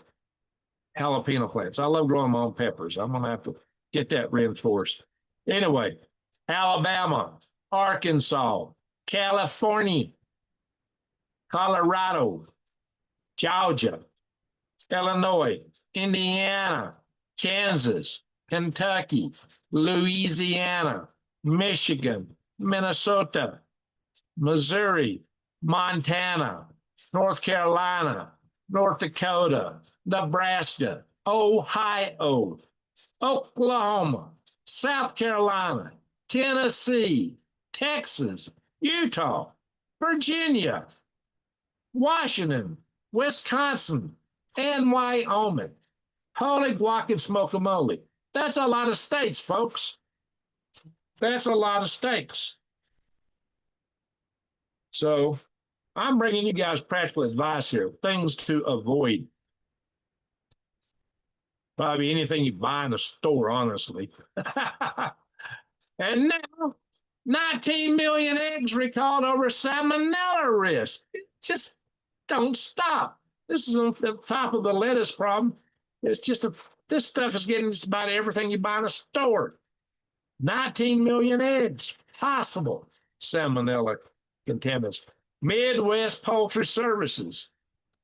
jalapeno plants. I love growing my own peppers. I'm gonna have to get that reinforced. Anyway, Alabama, Arkansas, California, Colorado, Georgia, Illinois, Indiana, Kansas, Kentucky, Louisiana, Michigan, Minnesota, Missouri, Montana, North Carolina, North Dakota, Nebraska, Ohio, Oklahoma, South Carolina, Tennessee, Texas, Utah, Virginia, Washington, Wisconsin, and Wyoming. Holy guac and smoke-a-mole. That's a lot of states, folks. That's a lot of states. So I'm bringing you guys practical advice here, things to avoid. Probably anything you buy in the store, honestly. And now, 19 million eggs recalled over salmonella risk. Just don't stop. This is on the top of the lettuce problem. It's just this stuff is getting just about everything you buy in a store. 19 million eggs, possible salmonella contaminants. Midwest Poultry Services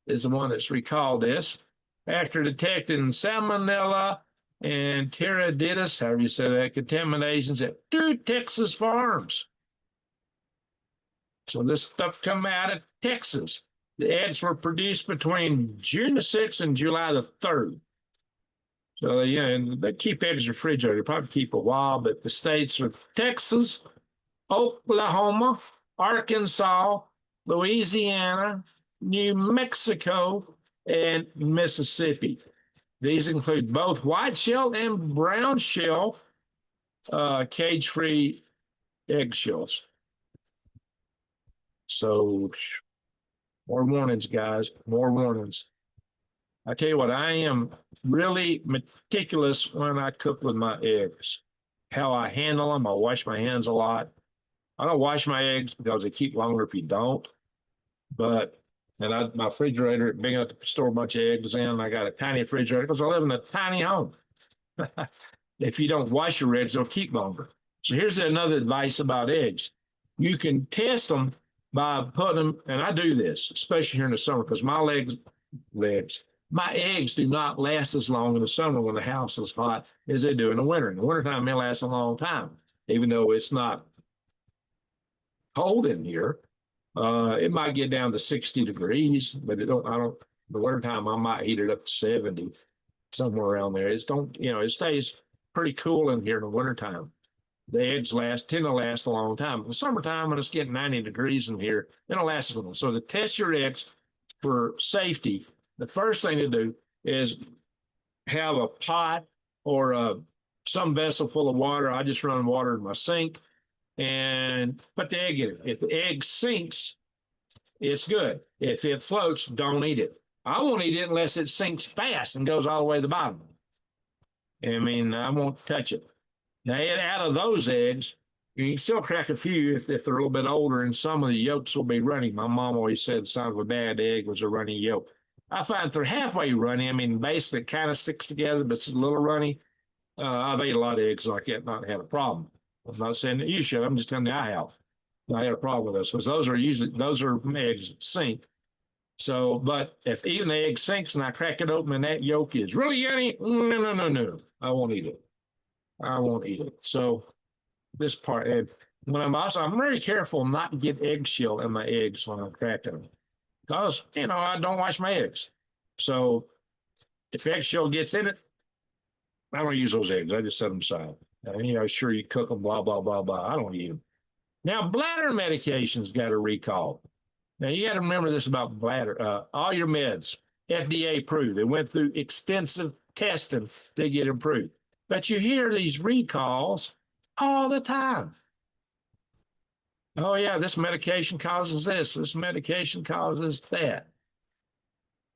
is the one that's recalled this after detecting salmonella and pterididis, however you say that, contaminations at 2 Texas farms. So this stuff come out of Texas. The eggs were produced between June the 6th and July the 3rd. So, they keep eggs in the refrigerator. They probably keep a while, but the states are Texas, Oklahoma, Arkansas, Louisiana, New Mexico, and Mississippi. These include both white shell and brown shell cage-free eggshells. So more warnings, guys, more warnings. I tell you what, I am really meticulous when I cook with my eggs. How I handle them, I wash my hands a lot. I don't wash my eggs because they keep longer if you don't. But, my refrigerator, big enough to store a bunch of eggs in. I got a tiny refrigerator because I live in a tiny home. If you don't wash your eggs, they'll keep longer. So here's another advice about eggs. You can test them by putting them, and I do this, especially here in the summer, because my eggs do not last as long in the summer when the house is hot as they do in the winter. In the wintertime, they last a long time, even though it's not cold in here. It might get down to 60 degrees, but the wintertime, I might heat it up to 70, somewhere around there. It stays pretty cool in here in the wintertime. The eggs tend to last a long time. In the summertime, when it's getting 90 degrees in here, it'll last a little. So to test your eggs for safety, the first thing to do is have a pot or some vessel full of water. I just run water in my sink and put the egg in it. If the egg sinks, it's good. If it floats, don't eat it. I won't eat it unless it sinks fast and goes all the way to the bottom. I won't touch it. Now, out of those eggs, you can still crack a few if they're a little bit older, and some of the yolks will be runny. My mom always said the sign of a bad egg was a runny yolk. I find if they're halfway runny, basically it kind of sticks together, but it's a little runny. I've ate a lot of eggs like that and not had a problem. I'm not saying that you should. I'm just telling you I have. I had a problem with those because those are eggs that sink. So, but if even the egg sinks and I crack it open and that yolk is really yummy, no. I won't eat it. I won't eat it. So this part, and when I'm very careful not to get eggshell in my eggs when I'm cracking them. Because, I don't wash my eggs. So if eggshell gets in it, I don't use those eggs. I just set them aside. Sure, you cook them, blah, blah, blah, blah. I don't eat them. Now, bladder medications got a recall. Now, you got to remember this about bladder. All your meds, FDA approved. They went through extensive testing to get approved. But you hear these recalls all the time. Oh, yeah, this medication causes this. This medication causes that.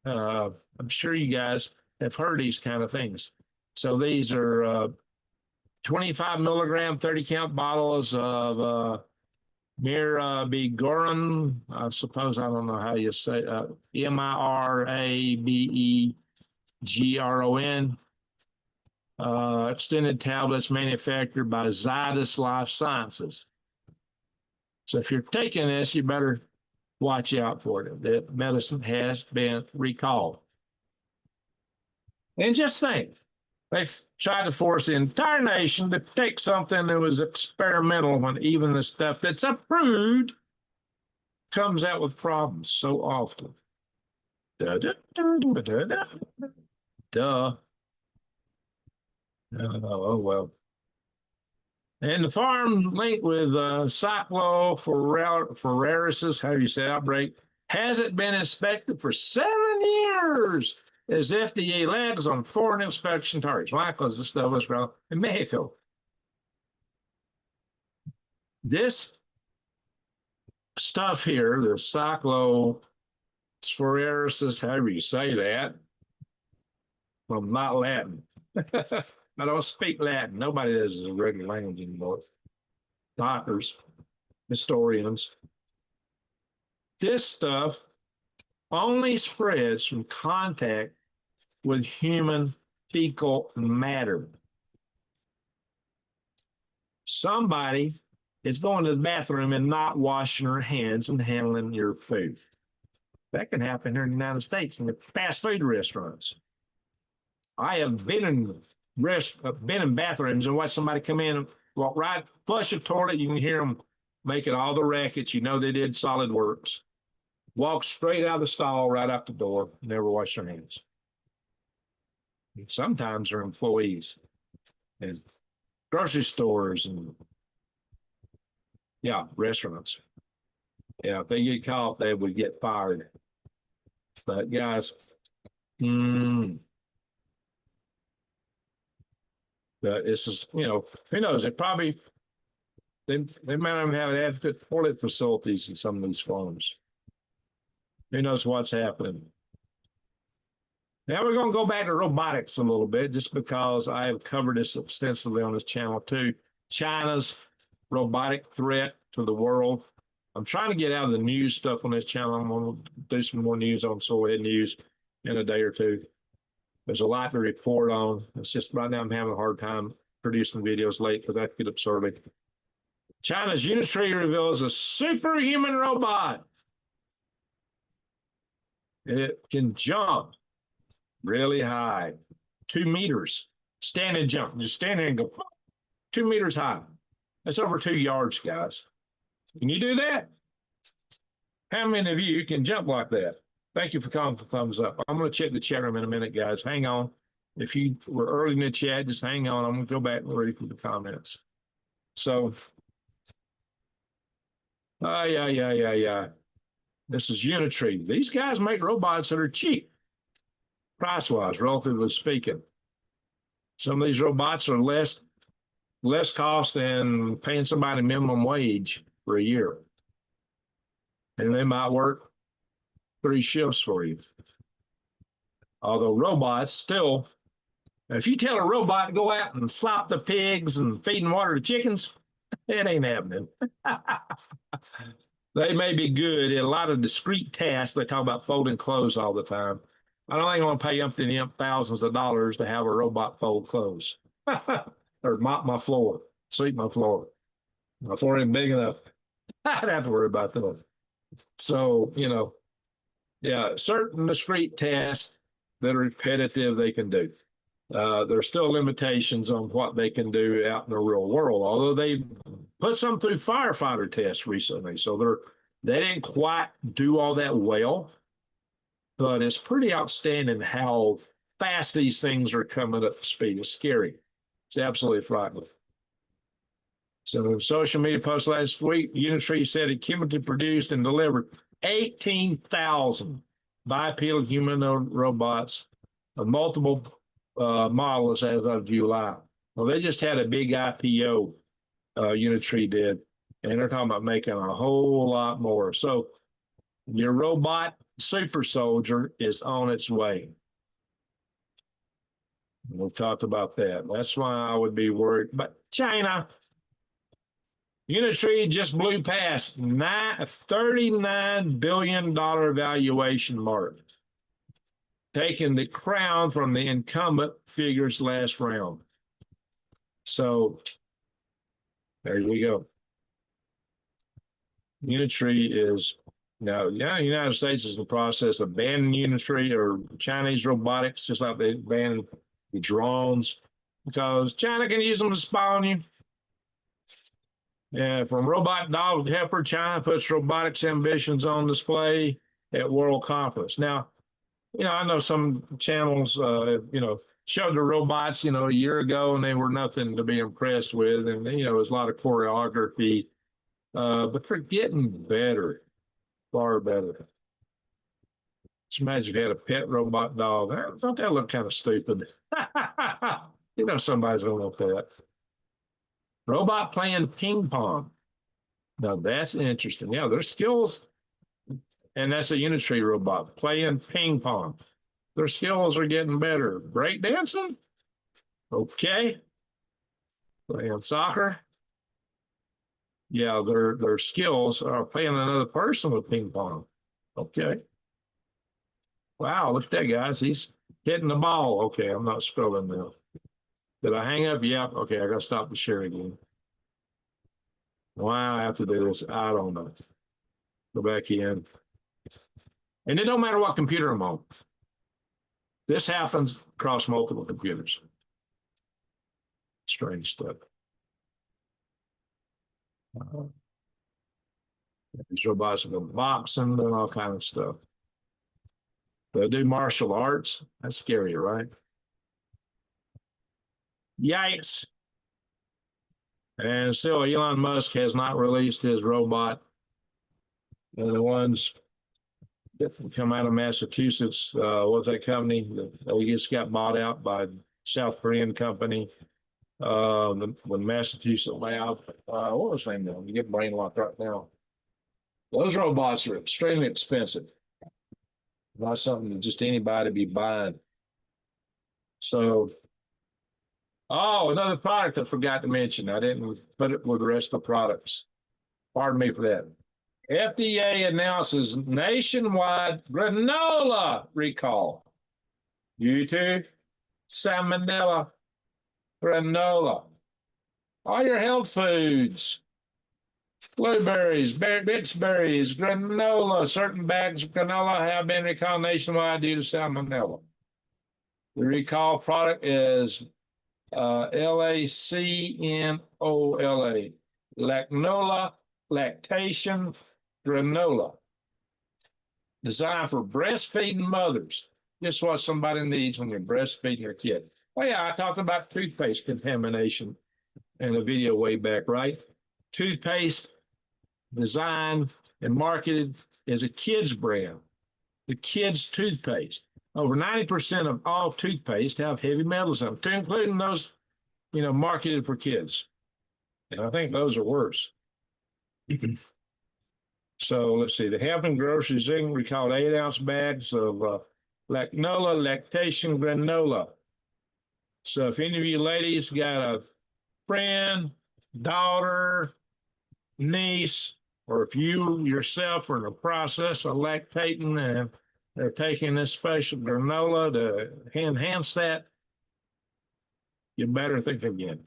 I'm sure you guys have heard these kind of things. So these are 25 milligram, 30 count bottles of mirabigorin. I suppose, I don't know how you say, MIRABE GRON. Extended tablets manufactured by Zydus Life Sciences. So if you're taking this, you better watch out for it. That medicine has been recalled. And just think, they tried to force the entire nation to take something that was experimental when even the stuff that's approved comes out with problems so often. Duh, duh, duh, duh, duh, duh. Duh. Oh, well. And the farm linked with cyclophoresis, how do you say outbreak, hasn't been inspected for 7 years as FDA lags on foreign inspection targets. Why? Because the stuff was grown in Mexico. This stuff here, the cyclophoresis, however you say that, well, not Latin. I don't speak Latin. Nobody does as a regular language anymore. Doctors, historians. This stuff only spreads from contact with human fecal matter. Somebody is going to the bathroom and not washing their hands and handling your food. That can happen here in the United States in the fast food restaurants. I have been in bathrooms and watched somebody come in and walk right, flush a toilet. You can hear them making all the rackets. You know they did solid works. Walk straight out of the stall, right out the door, never wash their hands. And sometimes they're employees in grocery stores and, yeah, restaurants. Yeah, if they get caught, they would get fired. But guys, but this is, you know, who knows? They might even have adequate toilet facilities in some of these farms. Who knows what's happening? Now we're going to go back to robotics a little bit, just because I have covered this extensively on this channel too. China's robotic threat to the world. I'm trying to get out of the news stuff on this channel. I'm going to do some more news on Soilhead News in a day or two. There's a lot to report on. It's just right now I'm having a hard time producing videos late because I get absorbing. China's Unitree reveals a superhuman robot. It can jump really high, 2 meters, stand and jump. Just stand there and go 2 meters high. That's over 2 yards, guys. Can you do that? How many of you can jump like that? Thank you for calling for thumbs up. I'm going to check the chat room in a minute, guys. Hang on. If you were early in the chat, just hang on. I'm going to go back and ready for the comments. So, yeah. This is Unitree. These guys make robots that are cheap, price-wise, relatively speaking. Some of these robots are less cost than paying somebody minimum wage for a year. And they might work 3 shifts for you. Although robots still, if you tell a robot to go out and slop the pigs and feed and water the chickens, it ain't happening. They may be good at a lot of discrete tasks. They talk about folding clothes all the time. I don't think I'm going to pay umpty thousands of dollars to have a robot fold clothes or mop my floor, sweep my floor. My floor ain't big enough. I'd have to worry about that. So, you know, yeah, certain discrete tasks that are repetitive, they can do. There's still limitations on what they can do out in the real world, although they put some through firefighter tests recently. So they didn't quite do all that well, but it's pretty outstanding how fast these things are coming up to speed. It's scary. It's absolutely frightening. So social media post last week, Unitree said it cumulatively produced and delivered 18,000 bipedal humanoid robots of multiple models as of July. Well, they just had a big IPO, Unitree did, and they're talking about making a whole lot more. So your robot super soldier is on its way. We've talked about that. That's why I would be worried. But China, Unitree just blew past $39 billion valuation mark. taking the crown from the incumbent figures last round. So there we go. Unitree is now, yeah, the United States is in the process of banning Unitree or Chinese robotics, just like they banned the drones, because China can use them to spy on you. Yeah, from robot dog helper, China puts robotics ambitions on display at World Conference. Now, I know some channels, showed the robots, a year ago, and they were nothing to be impressed with. And, it was a lot of choreography, but they're getting better, far better. Just imagine if you had a pet robot dog. Don't that look kind of stupid? Somebody's going to want that. Robot playing ping pong. Now, that's interesting. Yeah, their skills, and that's a Unitree robot playing ping pong. Their skills are getting better. Breakdancing? Okay. Playing soccer? Yeah, their skills are playing another person with ping pong. Okay. Wow, look at that, guys. He's hitting the ball. Okay, I'm not scrolling now. Did I hang up? Yeah. Okay, I got to stop the share again. Why I have to do this, I don't know. Go back in. And it don't matter what computer I'm on. This happens across multiple computers. Strange stuff. These robots are going boxing and all kind of stuff. They do martial arts. That's scary, right? Yikes. And still, Elon Musk has not released his robot. And the ones that come out of Massachusetts, what's that company? That just got bought out by a South Korean company. When Massachusetts lab, what was his name now? You get brain locked right now. Those robots are extremely expensive. Not something that just anybody be buying. So, another product I forgot to mention. I didn't put it with the rest of the products. Pardon me for that. FDA announces nationwide granola recall due to salmonella. Granola. All your health foods. Blueberries, mixed berries, granola. Certain bags of granola have been recalled nationwide due to salmonella. The recall product is LACNOLA. Lacnola, lactation, granola. Designed for breastfeeding mothers. Just what somebody needs when you're breastfeeding your kid. Oh, yeah, I talked about toothpaste contamination in a video way back, right? Toothpaste designed and marketed as a kid's brand, the kids' toothpaste. Over 90% of all toothpaste have heavy metals in them, including those, marketed for kids. And I think those are worse. So let's see. The Hampton Grocery Inc. recalled 8-ounce bags of Lacnola lactation granola. So if any of you ladies got a friend, daughter, niece, or if you yourself are in the process of lactating and they're taking this special granola to enhance that, you better think again.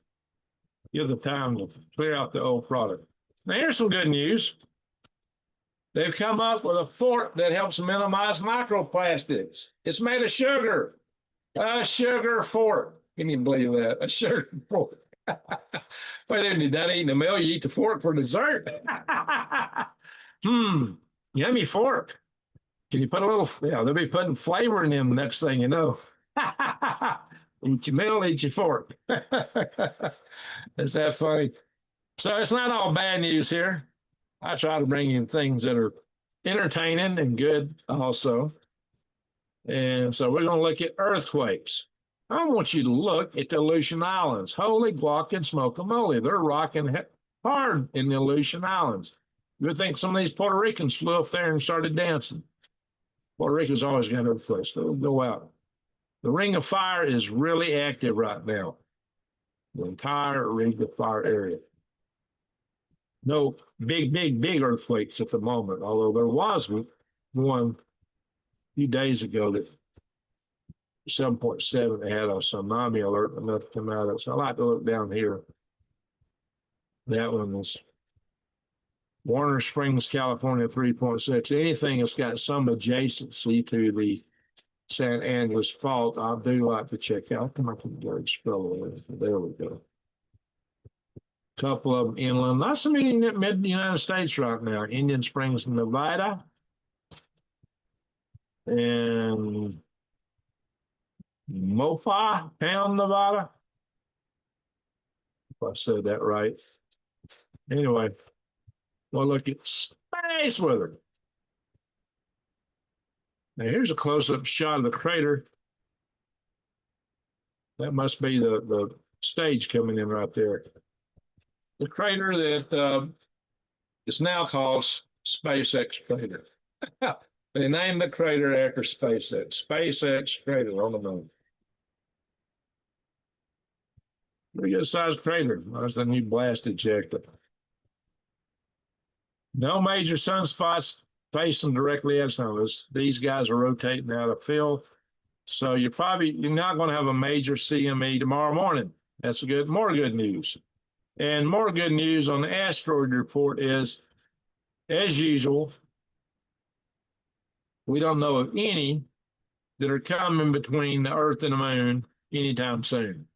Give the time to clear out the old product. Now here's some good news. They've come up with a fork that helps minimize microplastics. It's made of sugar. A sugar fork. Can you believe that? A sugar fork. Wait, when you're done eating a meal, you eat the fork for dessert. Yummy fork. Can you put a little, they'll be putting flavor in them next thing you know. Eat your meal, eat your fork. Is that funny? So it's not all bad news here. I try to bring in things that are entertaining and good also. And so we're going to look at earthquakes. I want you to look at the Aleutian Islands. Holy guac and smoke-a-mole. They're rocking hard in the Aleutian Islands. You would think some of these Puerto Ricans flew up there and started dancing. Puerto Rico's always got earthquakes. They'll go out. The Ring of Fire is really active right now. The entire Ring of Fire area. No big earthquakes at the moment, although there was one a few days ago that 7.7 had a tsunami alert enough to come out of it. So I like to look down here. That one was Warner Springs, California, 3.6. Anything that's got some adjacency to the San Andreas Fault, I do like to check out. Come on, scroll. There we go. Couple of them inland. Not so many in the mid United States right now. Indian Springs, Nevada, and Mofi, Pound, Nevada. If I said that right. Anyway, we'll look at space weather. Now here's a close-up shot of the crater. That must be the stage coming in right there. The crater that is now called SpaceX crater. They named the crater after SpaceX. SpaceX crater on the moon. Pretty good sized crater. That's a new blast ejector. No major sunspots facing directly at us. These guys are rotating out of field. So you're not going to have a major CME tomorrow morning. That's more good news. And more good news on the asteroid report is, as usual, we don't know of any that are coming between the Earth and the Moon anytime soon.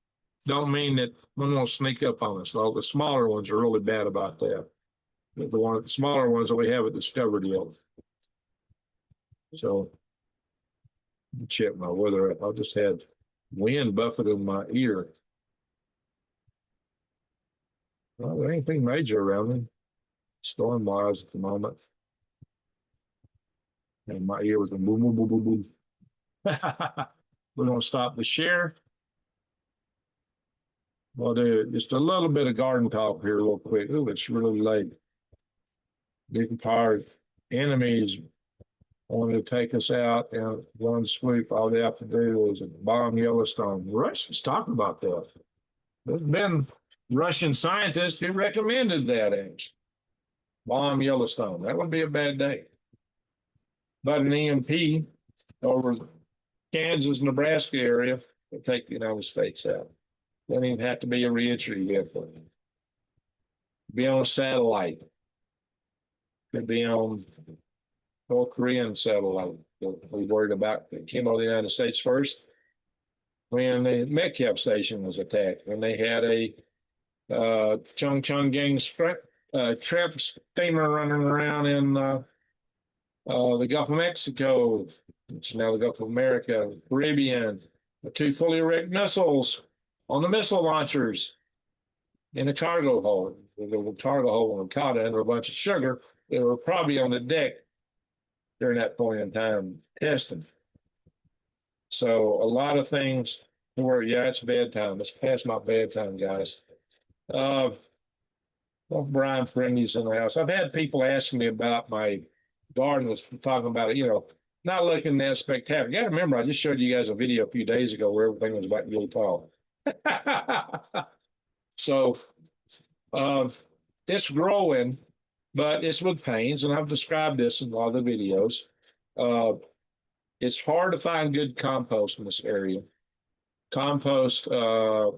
Don't mean that one won't sneak up on us. All the smaller ones are really bad about that. The smaller ones that we haven't discovered yet. So check my weather. I just had wind buffeting my ear. Well, there ain't anything major around me, storm-wise at the moment. And my ear was going boom, boom, boom, boom, boom. We're going to stop the share. We'll do just a little bit of garden talk here real quick. Ooh, it's really late. Getting tired. Enemies wanted to take us out in one swoop. All they have to do is bomb Yellowstone. The Russians talk about that. There's been Russian scientists who recommended that as bomb Yellowstone. That would be a bad day. But an EMP over Kansas, Nebraska area would take the United States out. Doesn't even have to be a reentry vehicle. Be on a satellite. Could be on North Korean satellite. We worried about that came out of the United States first when the Metcalf station was attacked, when they had a Chung Chung gang trap steamer running around in the Gulf of Mexico, which is now the Gulf of America, Caribbean, the two fully erect missiles on the missile launchers in the cargo hold. The little cargo hold on Okada under a bunch of sugar. They were probably on the deck during that point in time testing. So a lot of things were, yeah, it's bedtime. It's past my bedtime, guys. Well, Brian Fringy's in the house. I've had people asking me about my garden, was talking about it, not looking that spectacular. You got to remember, I just showed you guys a video a few days ago where everything was about really tall. So it's growing, but it's with pains, and I've described this in a lot of the videos. It's hard to find good compost in this area. Compost, I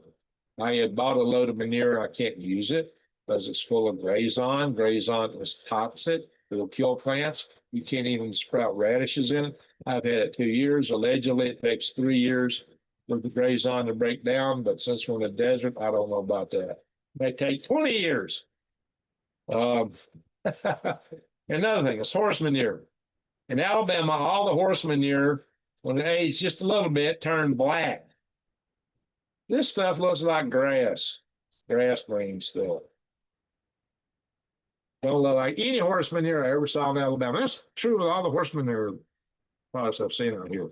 had bought a load of manure. I can't use it because it's full of grazon. Grazon is toxic. It'll kill plants. You can't even sprout radishes in it. I've had it 2 years. Allegedly, it takes 3 years for the grazon to break down, but since we're in the desert, I don't know about that. It may take 20 years. Another thing is horse manure. In Alabama, all the horse manure, when it aged just a little bit, turned black. This stuff looks like grass green still. Don't look like any horse manure I ever saw in Alabama. That's true with all the horse manure products I've seen out here.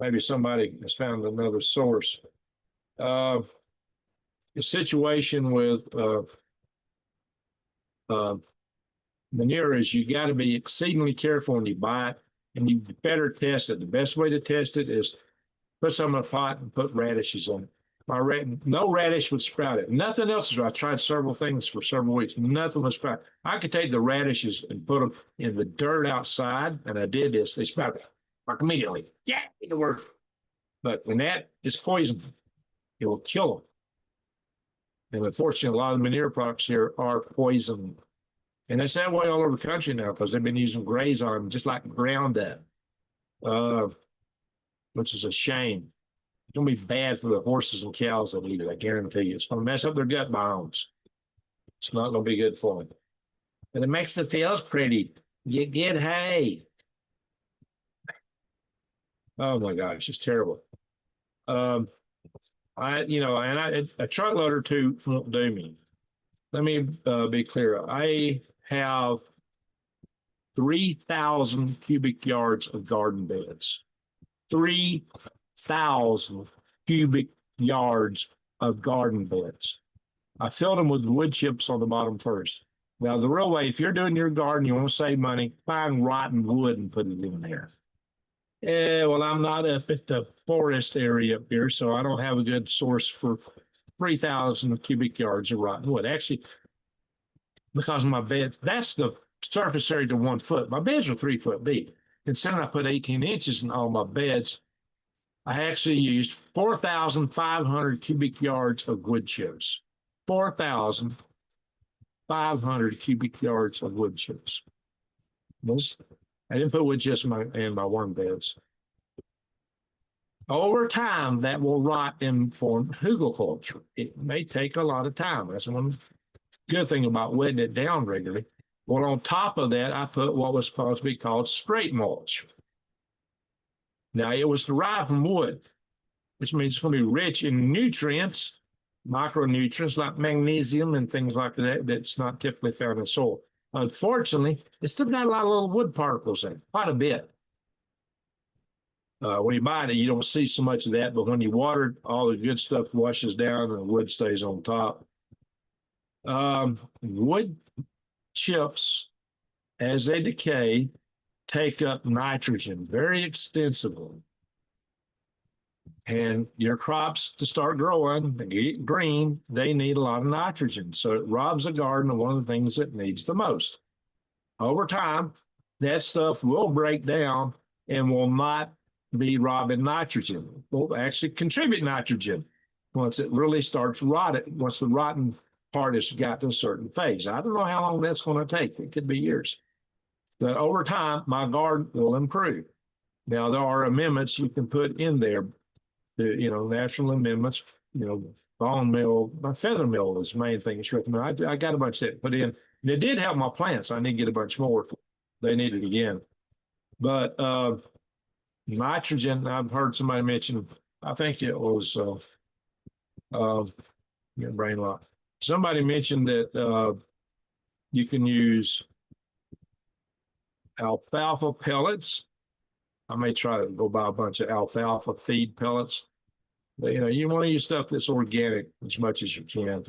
Maybe somebody has found another source. The situation with manure is you got to be exceedingly careful when you buy it, and you better test it. The best way to test it is put some in a pot and put radishes in it. No radish would sprout it. Nothing else. I tried several things for several weeks. Nothing would sprout. I could take the radishes and put them in the dirt outside, and I did this. They sprouted like immediately. Yeah, it worked. But when that is poison, it will kill them. And unfortunately, a lot of the manure products here are poison. And it's that way all over the country now because they've been using graze on them, just like Roundup, which is a shame. It's going to be bad for the horses and cows that eat it. I guarantee you. It's going to mess up their gut biomes. It's not going to be good for them. And it makes the fields pretty. You get hay. Oh my gosh, it's terrible. A truckload or two won't do me. Let me be clear. I have 3,000 cubic yards of garden beds. 3,000 cubic yards of garden beds. I filled them with wood chips on the bottom first. Now, the real way, if you're doing your garden, you want to save money, find rotten wood and put it in there. Yeah, well, I'm not up at the forest area up here, so I don't have a good source for 3,000 cubic yards of rotten wood. Actually, because of my beds, that's the surface area to 1 foot. My beds are 3 foot deep. Considering I put 18 inches in all my beds, I actually used 4,500 cubic yards of wood chips. 4,500 cubic yards of wood chips. I didn't put wood chips in my worm beds. Over time, that will rot and form hugelkultur. It may take a lot of time. That's one good thing about wetting it down regularly. Well, on top of that, I put what was supposed to be called straight mulch. Now, it was derived from wood, which means it's going to be rich in nutrients, micronutrients like magnesium and things like that that's not typically found in soil. Unfortunately, it's still got a lot of little wood particles in it, quite a bit. When you buy it, you don't see so much of that, but when you water it, all the good stuff washes down and the wood stays on top. Wood chips, as they decay, take up nitrogen very extensively. And your crops to start growing, they get green, they need a lot of nitrogen. So it robs a garden of one of the things it needs the most. Over time, that stuff will break down and will not be robbing nitrogen. Will actually contribute nitrogen once it really starts rotting, once the rotten part has got to a certain phase. I don't know how long that's going to take. It could be years. But over time, my garden will improve. Now, there are amendments you can put in there, natural amendments, bone meal, feather meal is the main thing it's recommended. I got a bunch that put in. And it did help my plants. I need to get a bunch more. They need it again. But nitrogen, I've heard somebody mention, I think it was brain lock. Somebody mentioned that you can use alfalfa pellets. I may try to go buy a bunch of alfalfa feed pellets. But, you want to use stuff that's organic as much as you can.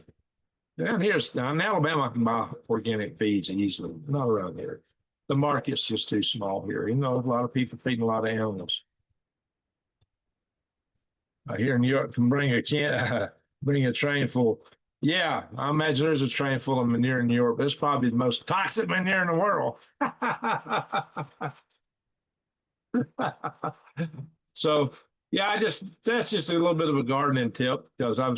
Down here, in Alabama, I can buy organic feeds easily. Not around here. The market's just too small here. A lot of people feeding a lot of animals. Here in New York, can bring a train full. Yeah, I imagine there's a train full of manure in New York. It's probably the most toxic manure in the world. So, yeah, that's just a little bit of a gardening tip because I'm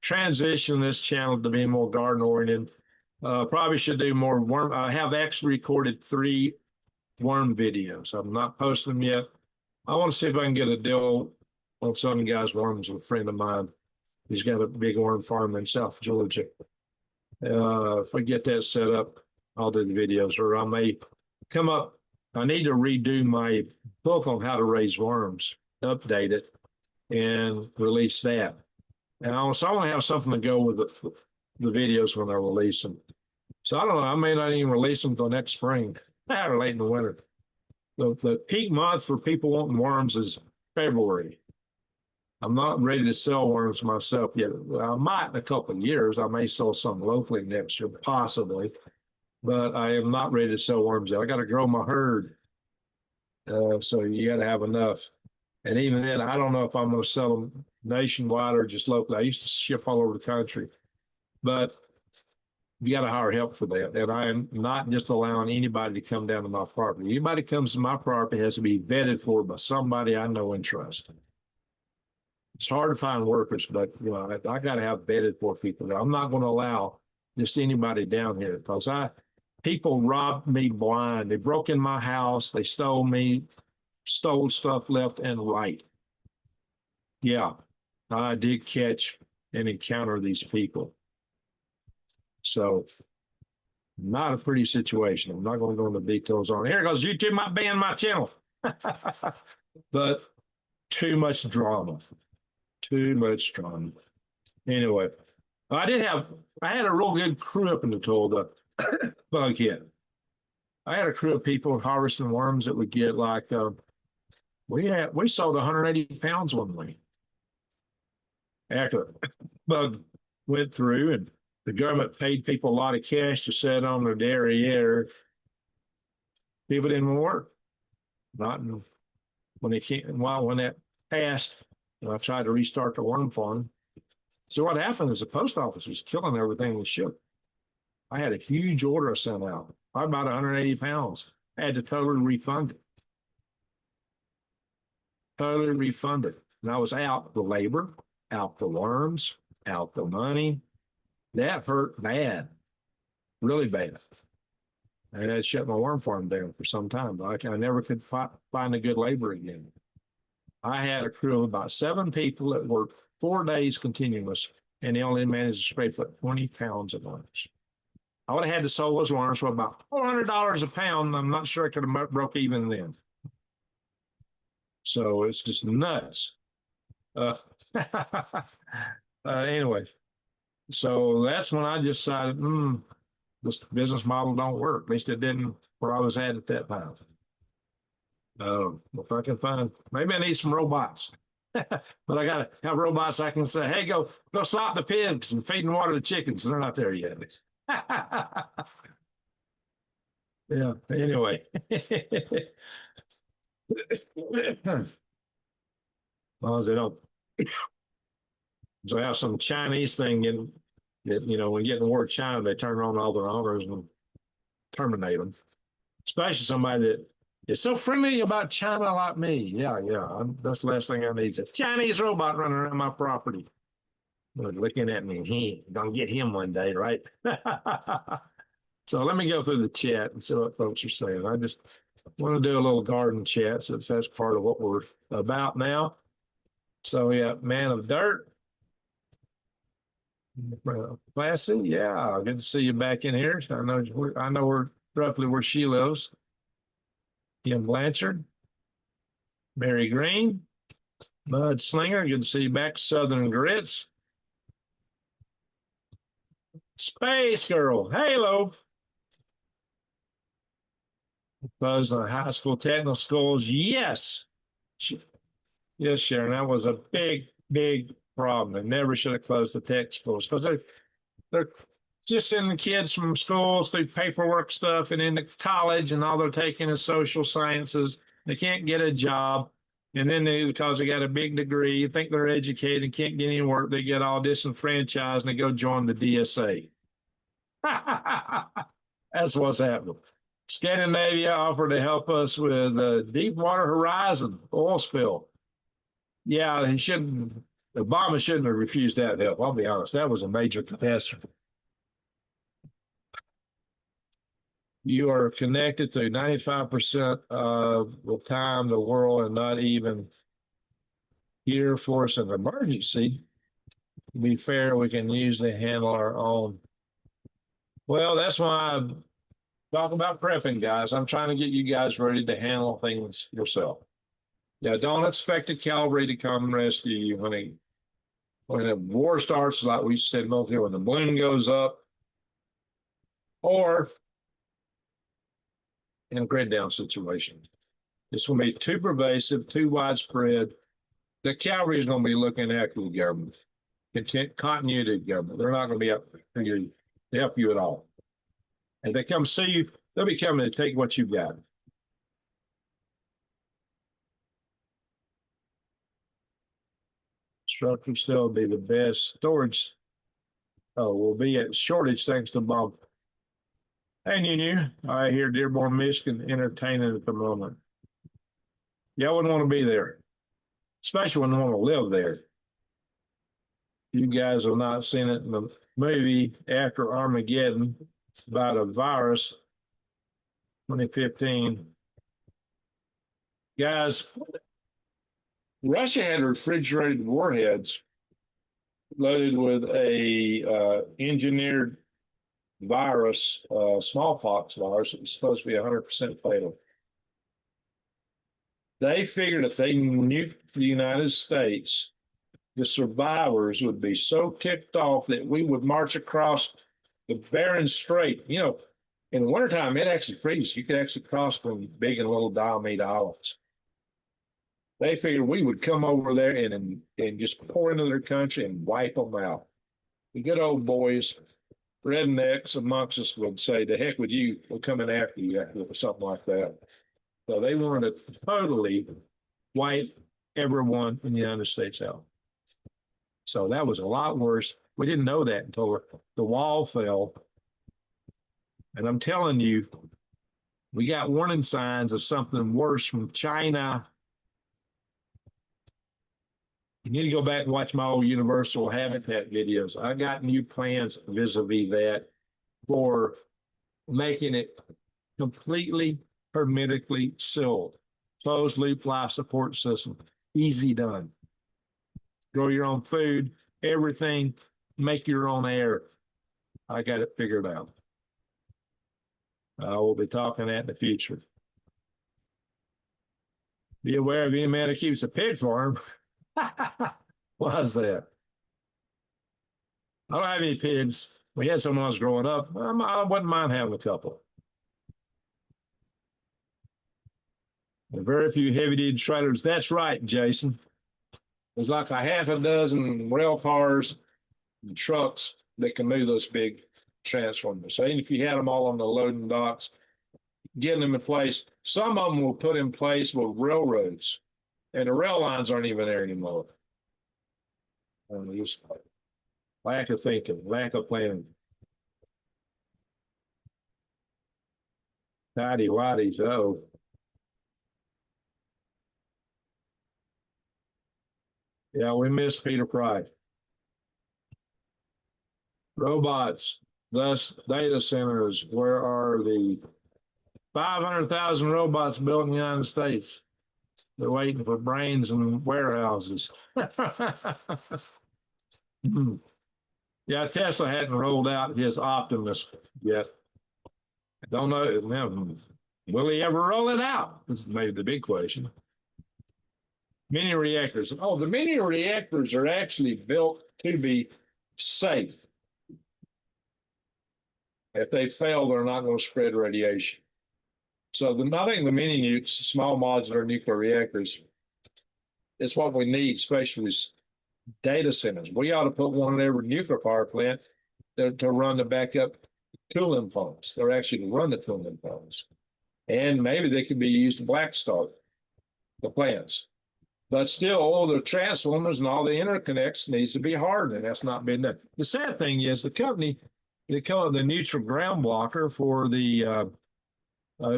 transitioning this channel to be more garden oriented. Probably should do more worm. I have actually recorded 3 worm videos. I'm not posting them yet. I want to see if I can get a deal on some of the guys' worms with a friend of mine. He's got a big worm farm in South Georgia. If I get that set up, I'll do the videos, or I may come up. I need to redo my book on how to raise worms, update it, and release that. And I want to have something to go with the videos when I release them. So I don't know. I may not even release them until next spring or late in the winter. The peak month for people wanting worms is February. I'm not ready to sell worms myself yet. I might in a couple of years. I may sell some locally next year, possibly. But I am not ready to sell worms yet. I got to grow my herd. So you got to have enough. And even then, I don't know if I'm going to sell them nationwide or just locally. I used to ship all over the country. But you got to hire help for that. And I am not just allowing anybody to come down to my property. Anybody comes to my property has to be vetted for by somebody I know and trust. It's hard to find workers, but you know, I got to have vetted for people. I'm not going to allow just anybody down here because people robbed me blind. They broke in my house. They stole stuff left and right. Yeah, I did catch and encounter these people. So not a pretty situation. I'm not going to go into details on it here because YouTube might ban my channel. But too much drama. Too much drama. Anyway, I had a real good crew up in the tool, the bug hit. I had a crew of people harvesting worms that would get like, we sold 180 pounds one week. After bug went through and the government paid people a lot of cash to set on their derriere, people didn't work. Not in, when they came, well, when that passed, I tried to restart the worm farm. So what happened is the post office was killing everything we shipped. I had a huge order I sent out, probably about 180 pounds. I had to totally refund it. Totally refunded. And I was out the labor, out the worms, out the money. That hurt bad, really bad. And I shut my worm farm down for some time. But I never could find a good labor again. I had a crew of about 7 people that worked 4 days continuous, and they only managed to spray for 20 pounds of worms. I would have had to sell those worms for about $400 a pound. I'm not sure I could have broke even then. So it's just nuts. Anyway, so that's when I decided, this business model don't work. At least it didn't where I was at that time. If I can find, maybe I need some robots. But I got to have robots I can say, hey, go slop the pigs and feed and water the chickens. They're not there yet. Yeah, anyway. As long as they don't. So I have some Chinese thing in, you know, when you get in the word China, they turn on all their owners and terminate them. Especially somebody that is so friendly about China like me. Yeah. That's the last thing I need. Is a Chinese robot running around my property. Looking at me. He gonna get him one day, right? So let me go through the chat and see what folks are saying. I just want to do a little garden chat since that's part of what we're about now. So yeah, Man of Dirt. Classy, yeah, good to see you back in here. I know we're roughly where she lives. Kim Blanchard, Mary Green, Bud Slinger, good to see you back. Southern Grits, Space Girl, Halo. Buzz on high school technical schools, yes. Yes, Sharon, that was a big problem. They never should have closed the tech schools because they're just sending kids from schools through paperwork stuff and into college, and all they're taking is social sciences. They can't get a job. And then because they got a big degree, think they're educated and can't get any work, they get all disenfranchised and they go join the DSA. That's what's happening. Scandinavia offered to help us with Deepwater Horizon oil spill. Yeah, Obama shouldn't have refused that help. I'll be honest, that was a major catastrophe. You are connected to 95% of the time the world and not even here for us an emergency. To be fair, we can usually handle our own. Well, that's why I talk about prepping, guys. I'm trying to get you guys ready to handle things yourself. Yeah, don't expect the cavalry to come rescue you when the war starts, like we said, when the balloon goes up, or in a grid down situation. It's going to be too pervasive, too widespread. The cavalry is going to be looking after the government, continuity of government. They're not going to be up to help you at all. If they come see you, they'll be coming to take what you've got. Structure still be the best. Storage will be at shortage thanks to Bob. Hey, Nunu, I hear Dearborn, Michigan, entertaining at the moment. Y'all wouldn't want to be there, especially when you want to live there. You guys have not seen it in the movie After Armageddon about a virus, 2015. Guys, Russia had refrigerated warheads loaded with a engineered virus, smallpox virus. It was supposed to be 100% fatal. They figured if they nuked the United States, the survivors would be so ticked off that we would march across the Bering Strait. You know, in the wintertime, it actually freezes. You could actually cross from big and little Diomede Islands. They figured we would come over there and just pour into their country and wipe them out. The good old boys, rednecks amongst us would say, "The heck with you, we're coming after you," or something like that. So they wanted to totally wipe everyone in the United States out. So that was a lot worse. We didn't know that until the wall fell. And I'm telling you, we got warning signs of something worse from China. You need to go back and watch my old Universal Habitat videos. I got new plans vis-a-vis that for making it completely hermetically sealed. Closed loop life support system. Easy done. Grow your own food, everything, make your own air. I got it figured out. I will be talking that in the future. Be aware of any man who keeps a pig farm. Why is that? I don't have any pigs. We had some when I was growing up. I wouldn't mind having a couple. And very few heavy-duty trailers. That's right, Jason. There's like a half a dozen rail cars and trucks that can move those big transformers. So even if you had them all on the loading docks, getting them in place, some of them will put in place with railroads, and the rail lines aren't even there anymore. And just lack of thinking, lack of planning. Tidy whities, oh. Yeah, we miss Peter Pry. Robots, thus data centers. Where are the 500,000 robots built in the United States? They're waiting for brains in warehouses. Yeah, Tesla hadn't rolled out his Optimus yet. I don't know. Will he ever roll it out? This is maybe the big question. Mini reactors. Oh, the mini reactors are actually built to be safe. If they fail, they're not going to spread radiation. So I think the mini nukes, small modular nuclear reactors, is what we need, especially with data centers. We ought to put one in every nuclear power plant to run the backup cooling phones. They're actually to run the cooling phones. And maybe they could be used to black start the plants. But still, all the transformers and all the interconnects needs to be hardened, and that's not been done. The sad thing is the company, they call it the neutral ground blocker for the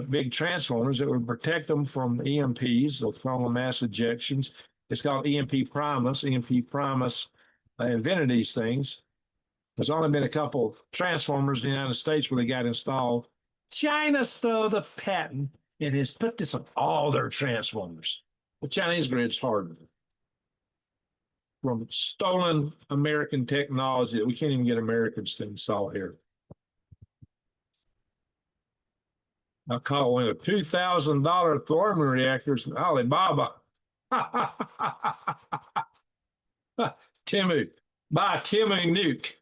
big transformers that would protect them from EMPs, those coronal mass ejections. It's called EMP Primus. EMP Primus invented these things. There's only been a couple of transformers in the United States where they got installed. China stole the patent and has put this on all their transformers. The Chinese grid's hardened from stolen American technology that we can't even get Americans to install here. I caught one of $2,000 Thorman reactors in Alibaba. Timu, buy Timu nuke.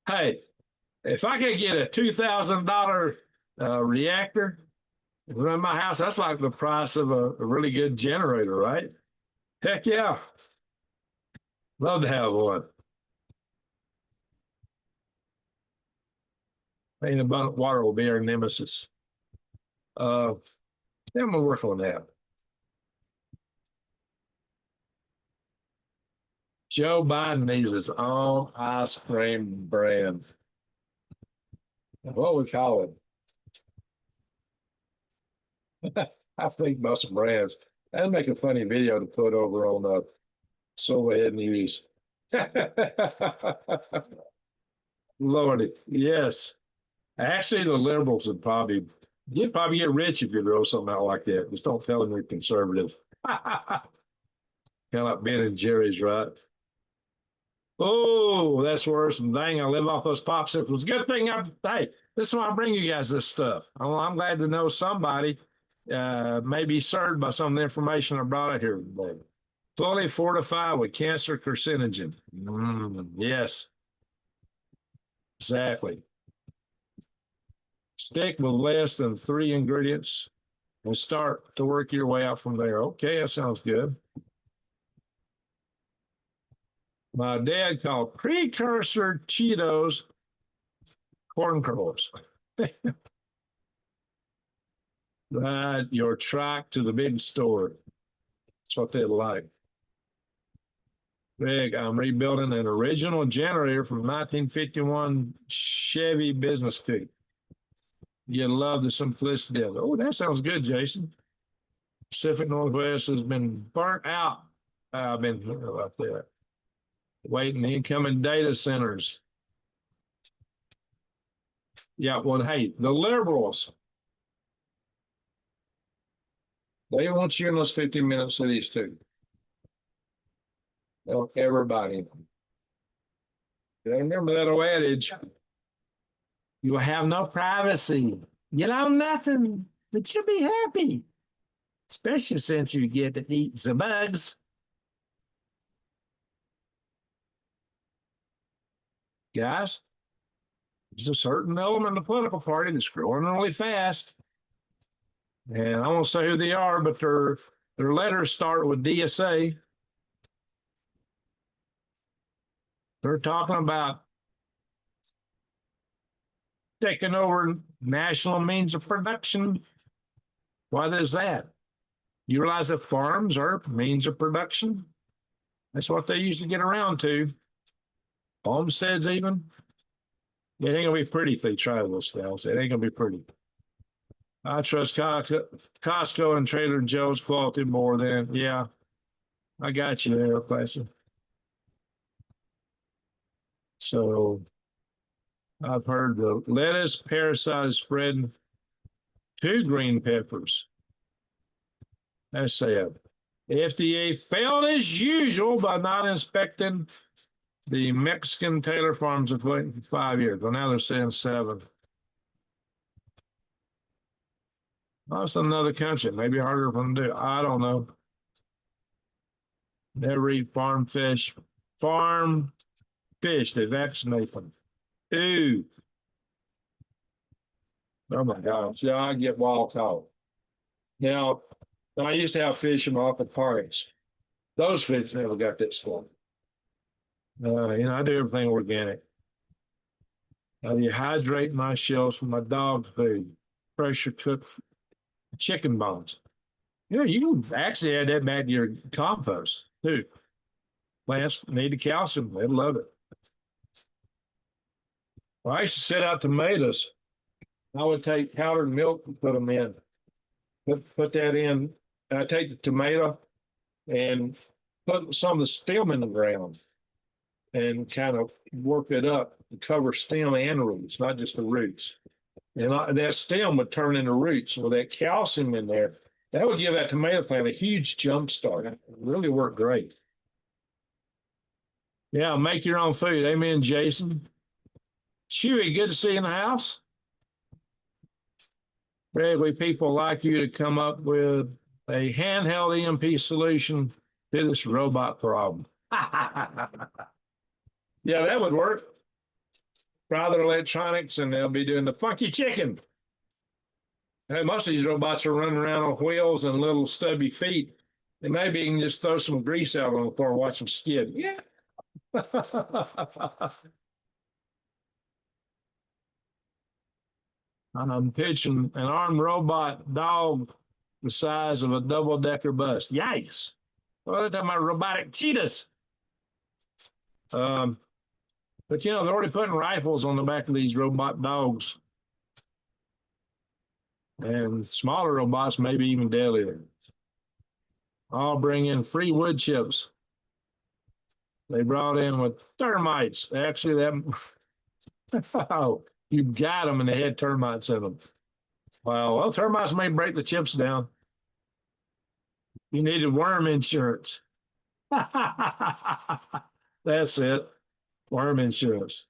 Hey, if I could get a $2,000 reactor and run my house, that's like the price of a really good generator, right? Heck yeah. Love to have one. Ain't abundant water will be our nemesis. Then we'll work on that. Joe Biden needs his own ice cream brand. What we call it? I think about some brands. I'd make a funny video to put over on Silverhead News. Lordy, yes. Actually, the liberals would probably you'd probably get rich if you grow something out like that. Just don't tell them you're conservative. Kind of like Ben and Jerry's, right? Oh, that's worse. Dang, I live off those popsicles. Good thing hey, this is why I bring you guys this stuff. I'm glad to know somebody may be served by some of the information I brought out here today. Fully fortified with cancer carcinogen. Yes, exactly. Stick with less than 3 ingredients and start to work your way out from there. Okay, that sounds good. My dad called precursor Cheetos corn kernels. Ride your truck to the big store. That's what they like. Greg, I'm rebuilding an original generator from 1951 Chevy business coupe. You love the simplicity of it. Oh, that sounds good, Jason. Pacific Northwest has been burnt out. I've been hearing about that. Waiting incoming data centers. Yeah, well, hey, the liberals, they want you in those 15-minute cities too. Everybody. Remember that old adage, you have no privacy. You know nothing, but you'll be happy, especially since you get to eat the bugs. Guys, there's a certain element of the political party that's growing really fast. And I won't say who they are, but their letters start with DSA. They're talking about taking over national means of production. What is that? You realize that farms are means of production? That's what they usually get around to. Homesteads, even. It ain't gonna be pretty if they try those styles. It ain't gonna be pretty. I trust Costco and Trader Joe's quality more than, yeah, I got you there, Classy. So I've heard the lettuce parasite is spreading to green peppers. That's sad. FDA failed as usual by not inspecting the Mexican Taylor farms of 5 years. Well, now they're saying 7. Well, that's another country. Maybe harder for them to do. I don't know. Never eat farm fish. Farm fish, they vaccinate them. Ooh. Oh my gosh. Yeah, I get wild caught. Now, I used to have fish in my aquarium parks. Those fish never got that stuff. I do everything organic. I dehydrate my shells for my dog's food. Pressure cook chicken bones. You can actually add that back to your compost too. Plants need the calcium. They love it. Well, I used to set out tomatoes. I would take powdered milk and put them in. Put that in. I take the tomato and put some of the stem in the ground and kind of work it up to cover stem and roots, not just the roots. And that stem would turn into roots. So with that calcium in there, that would give that tomato plant a huge jump start. It really worked great. Yeah, make your own food. Amen, Jason. Chewy, good to see you in the house. Bradley, people like you to come up with a handheld EMP solution to this robot problem. Yeah, that would work. Try their electronics and they'll be doing the funky chicken. And most of these robots are running around on wheels and little stubby feet. And maybe you can just throw some grease out on the floor and watch them skid. Yeah. I'm pitching an armed robot dog the size of a double-decker bus. Yikes. Well, they're talking about robotic cheetahs. But they're already putting rifles on the back of these robot dogs. And smaller robots may be even deadlier. I'll bring in free wood chips. They brought in with termites. Actually, that oh, you got them and they had termites in them. Well, termites may break the chips down. You needed worm insurance. That's it. Worm insurance.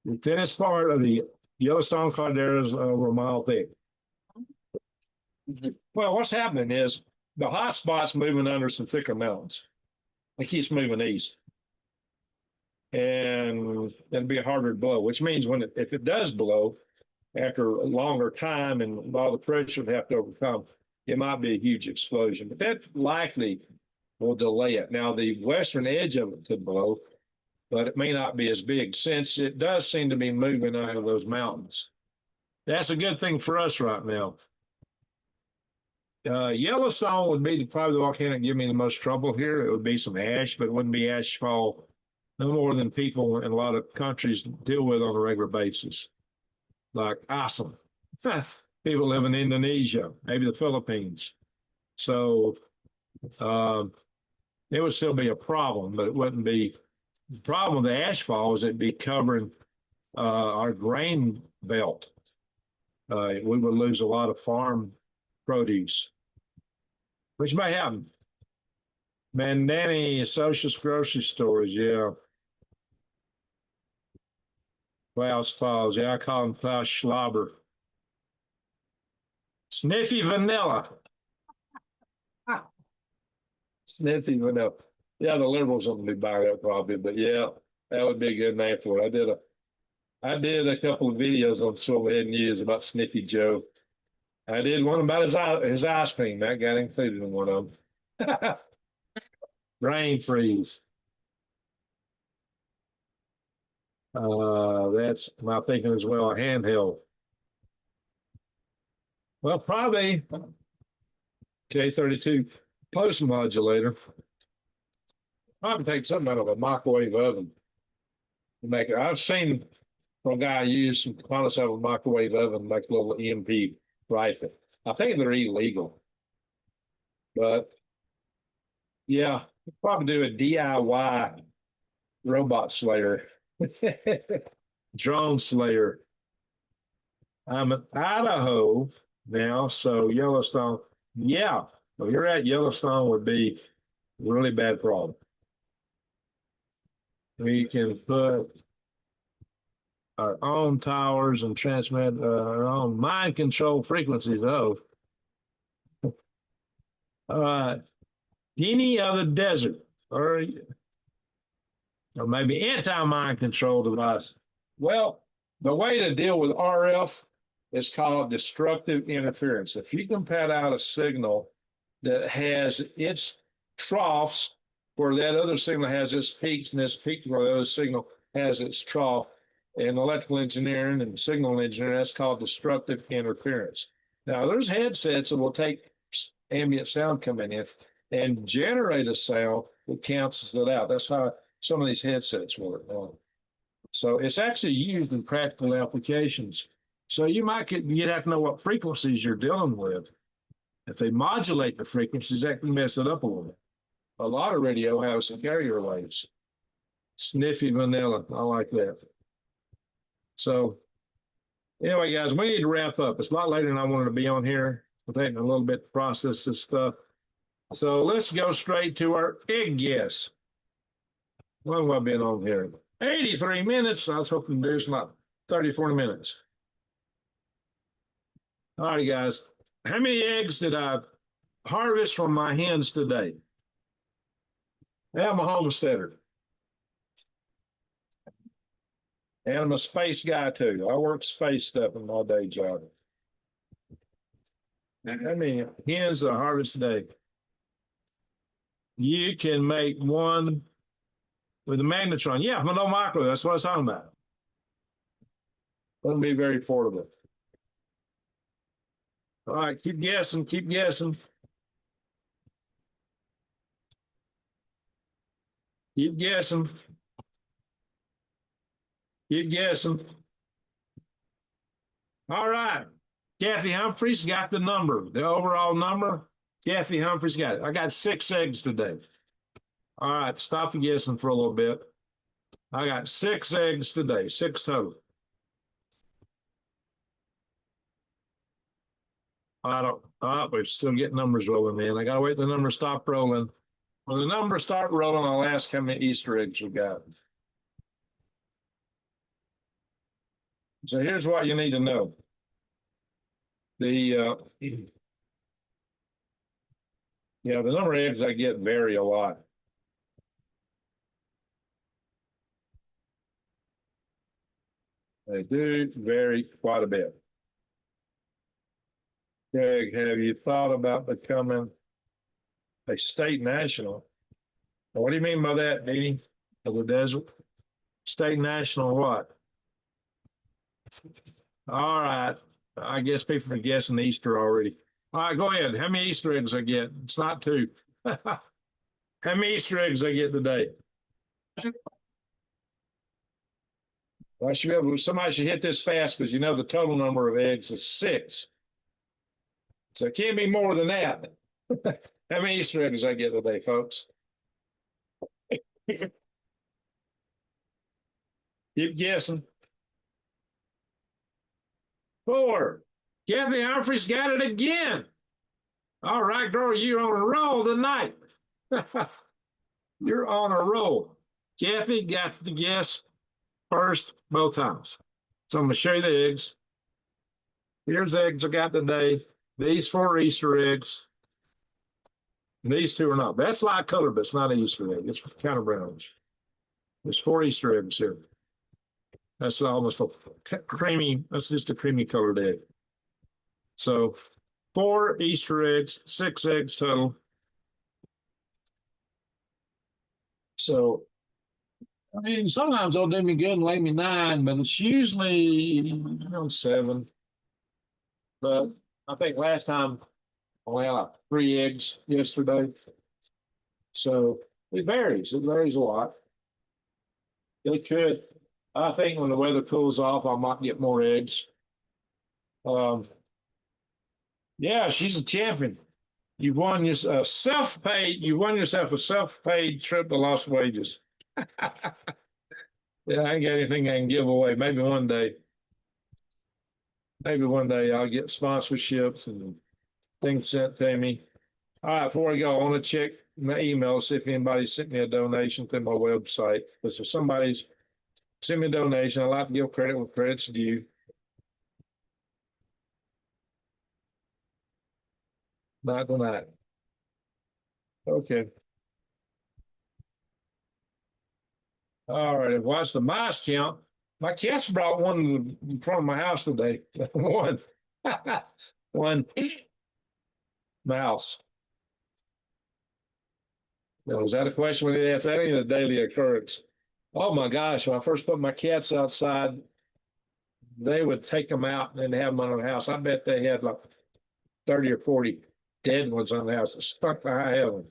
The thinnest part of the Yellowstone caldera is over a mile thick. Well, what's happening is the hot spot's moving under some thicker mountains. It keeps moving east. And it'll be harder to blow, which means if it does blow after a longer time and all the pressure they have to overcome, it might be a huge explosion. But that likely will delay it. Now, the western edge of it could blow, but it may not be as big since it does seem to be moving out of those mountains. That's a good thing for us right now. Yellowstone would be probably the volcano that give me the most trouble here. It would be some ash, but it wouldn't be ash fall no more than people in a lot of countries deal with on a regular basis. Like awesome. People live in Indonesia, maybe the Philippines. So it would still be a problem, but it wouldn't be. The problem with the ash fall is it'd be covering our grain belt. We would lose a lot of farm produce, which may happen. Mandani Socialist grocery stores, yeah. Klaus Falls, yeah, I call him Klaus Schlauber. Sniffy Vanilla. Sniffy Vanilla. Yeah, the liberals wouldn't be buying that probably, but yeah, that would be a good name for it. I did a couple of videos on Silverhead News about Sniffy Joe. I did one about his ice cream. That got included in one of them. Brain freeze. That's my thinking as well. A handheld. Well, probably K32 post modulator. Probably take something out of a microwave oven to make it. I've seen a guy use some components out of a microwave oven to make a little EMP rifle. I think they're illegal, but yeah, probably do a DIY robot slayer, drone slayer. I'm in Idaho now, so Yellowstone. Yeah, if you're at Yellowstone would be a really bad problem. We can put our own towers and transmit our own mind control frequencies. Oh, all right. Any other desert or maybe anti-mind control device. Well, the way to deal with RF is called destructive interference. If you can put out a signal that has its troughs where that other signal has its peaks and this peak where the other signal has its trough, in electrical engineering and signal engineering, that's called destructive interference. Now, there's headsets that will take ambient sound coming in and generate a sound that cancels it out. That's how some of these headsets work. So it's actually used in practical applications. So you'd have to know what frequencies you're dealing with. If they modulate the frequencies, that can mess it up a little bit. A lot of radio has some carrier waves. Sniffy Vanilla, I like that. So anyway, guys, we need to wrap up. It's a lot later than I wanted to be on here. We're taking a little bit to process this stuff. So let's go straight to our egg guess. What have I been on here? 83 minutes. I was hoping to do some like 30, 40 minutes. All right, guys. How many eggs did I harvest from my hens today? I'm a homesteader. And I'm a space guy too. I work space stuff in my day job. How many hens did I harvest today? You can make one with a magnetron. Yeah, but no micro. That's what I was talking about. Wouldn't be very affordable. All right, keep guessing, keep guessing. Keep guessing. Keep guessing. All right. Kathy Humphreys got the number, the overall number. Kathy Humphreys got it. I got 6 eggs today. All right, stop the guessing for a little bit. I got 6 eggs today, 6 total. I don't, we're still getting numbers rolling in. I gotta wait the numbers stop rolling. When the numbers start rolling, I'll ask how many Easter eggs we got. So here's what you need to know. The the number of eggs I get vary a lot. They do vary quite a bit. Greg, have you thought about becoming a state national? What do you mean by that, Deanie? Of the desert? State national what? All right. I guess people are guessing Easter already. All right, go ahead. How many Easter eggs I get? It's not 2. How many Easter eggs I get today? Well, somebody should hit this fast because you know the total number of eggs is 6. So it can't be more than that. How many Easter eggs I get today, folks? Keep guessing. 4. Kathy Humphreys got it again. All right, girl, you're on a roll tonight. You're on a roll. Kathy got the guess first both times. So I'm going to show you the eggs. Here's the eggs I got today. These 4 Easter eggs. And these 2 are not. That's light color, but it's not an Easter egg. It's kind of brownish. There's 4 Easter eggs here. That's almost a creamy, that's just a creamy colored egg. So 4 Easter eggs, 6 eggs total. So, I mean, sometimes they'll do me good and lay me 9, but it's usually 7. But I think last time I only had like 3 eggs yesterday. So it varies. It varies a lot. It could. I think when the weather cools off, I might get more eggs. Yeah, she's a champion. You won your self-paid. You won yourself a self-paid trip to Las Vegas. Yeah, I ain't got anything I can give away. Maybe one day. Maybe one day I'll get sponsorships and things sent to me. All right, before I go, I want to check my email, see if anybody sent me a donation to my website. Because if somebody's sent me a donation, I like to give credit where credit's due. Not tonight. Okay. All right, watch the mice count. My cats brought one in front of my house today. One. One mouse. Now, was that a question we did ask? That ain't a daily occurrence. Oh my gosh, when I first put my cats outside, they would take them out and have them on the house. I bet they had like 30 or 40 dead ones on the house that stuck to high heaven.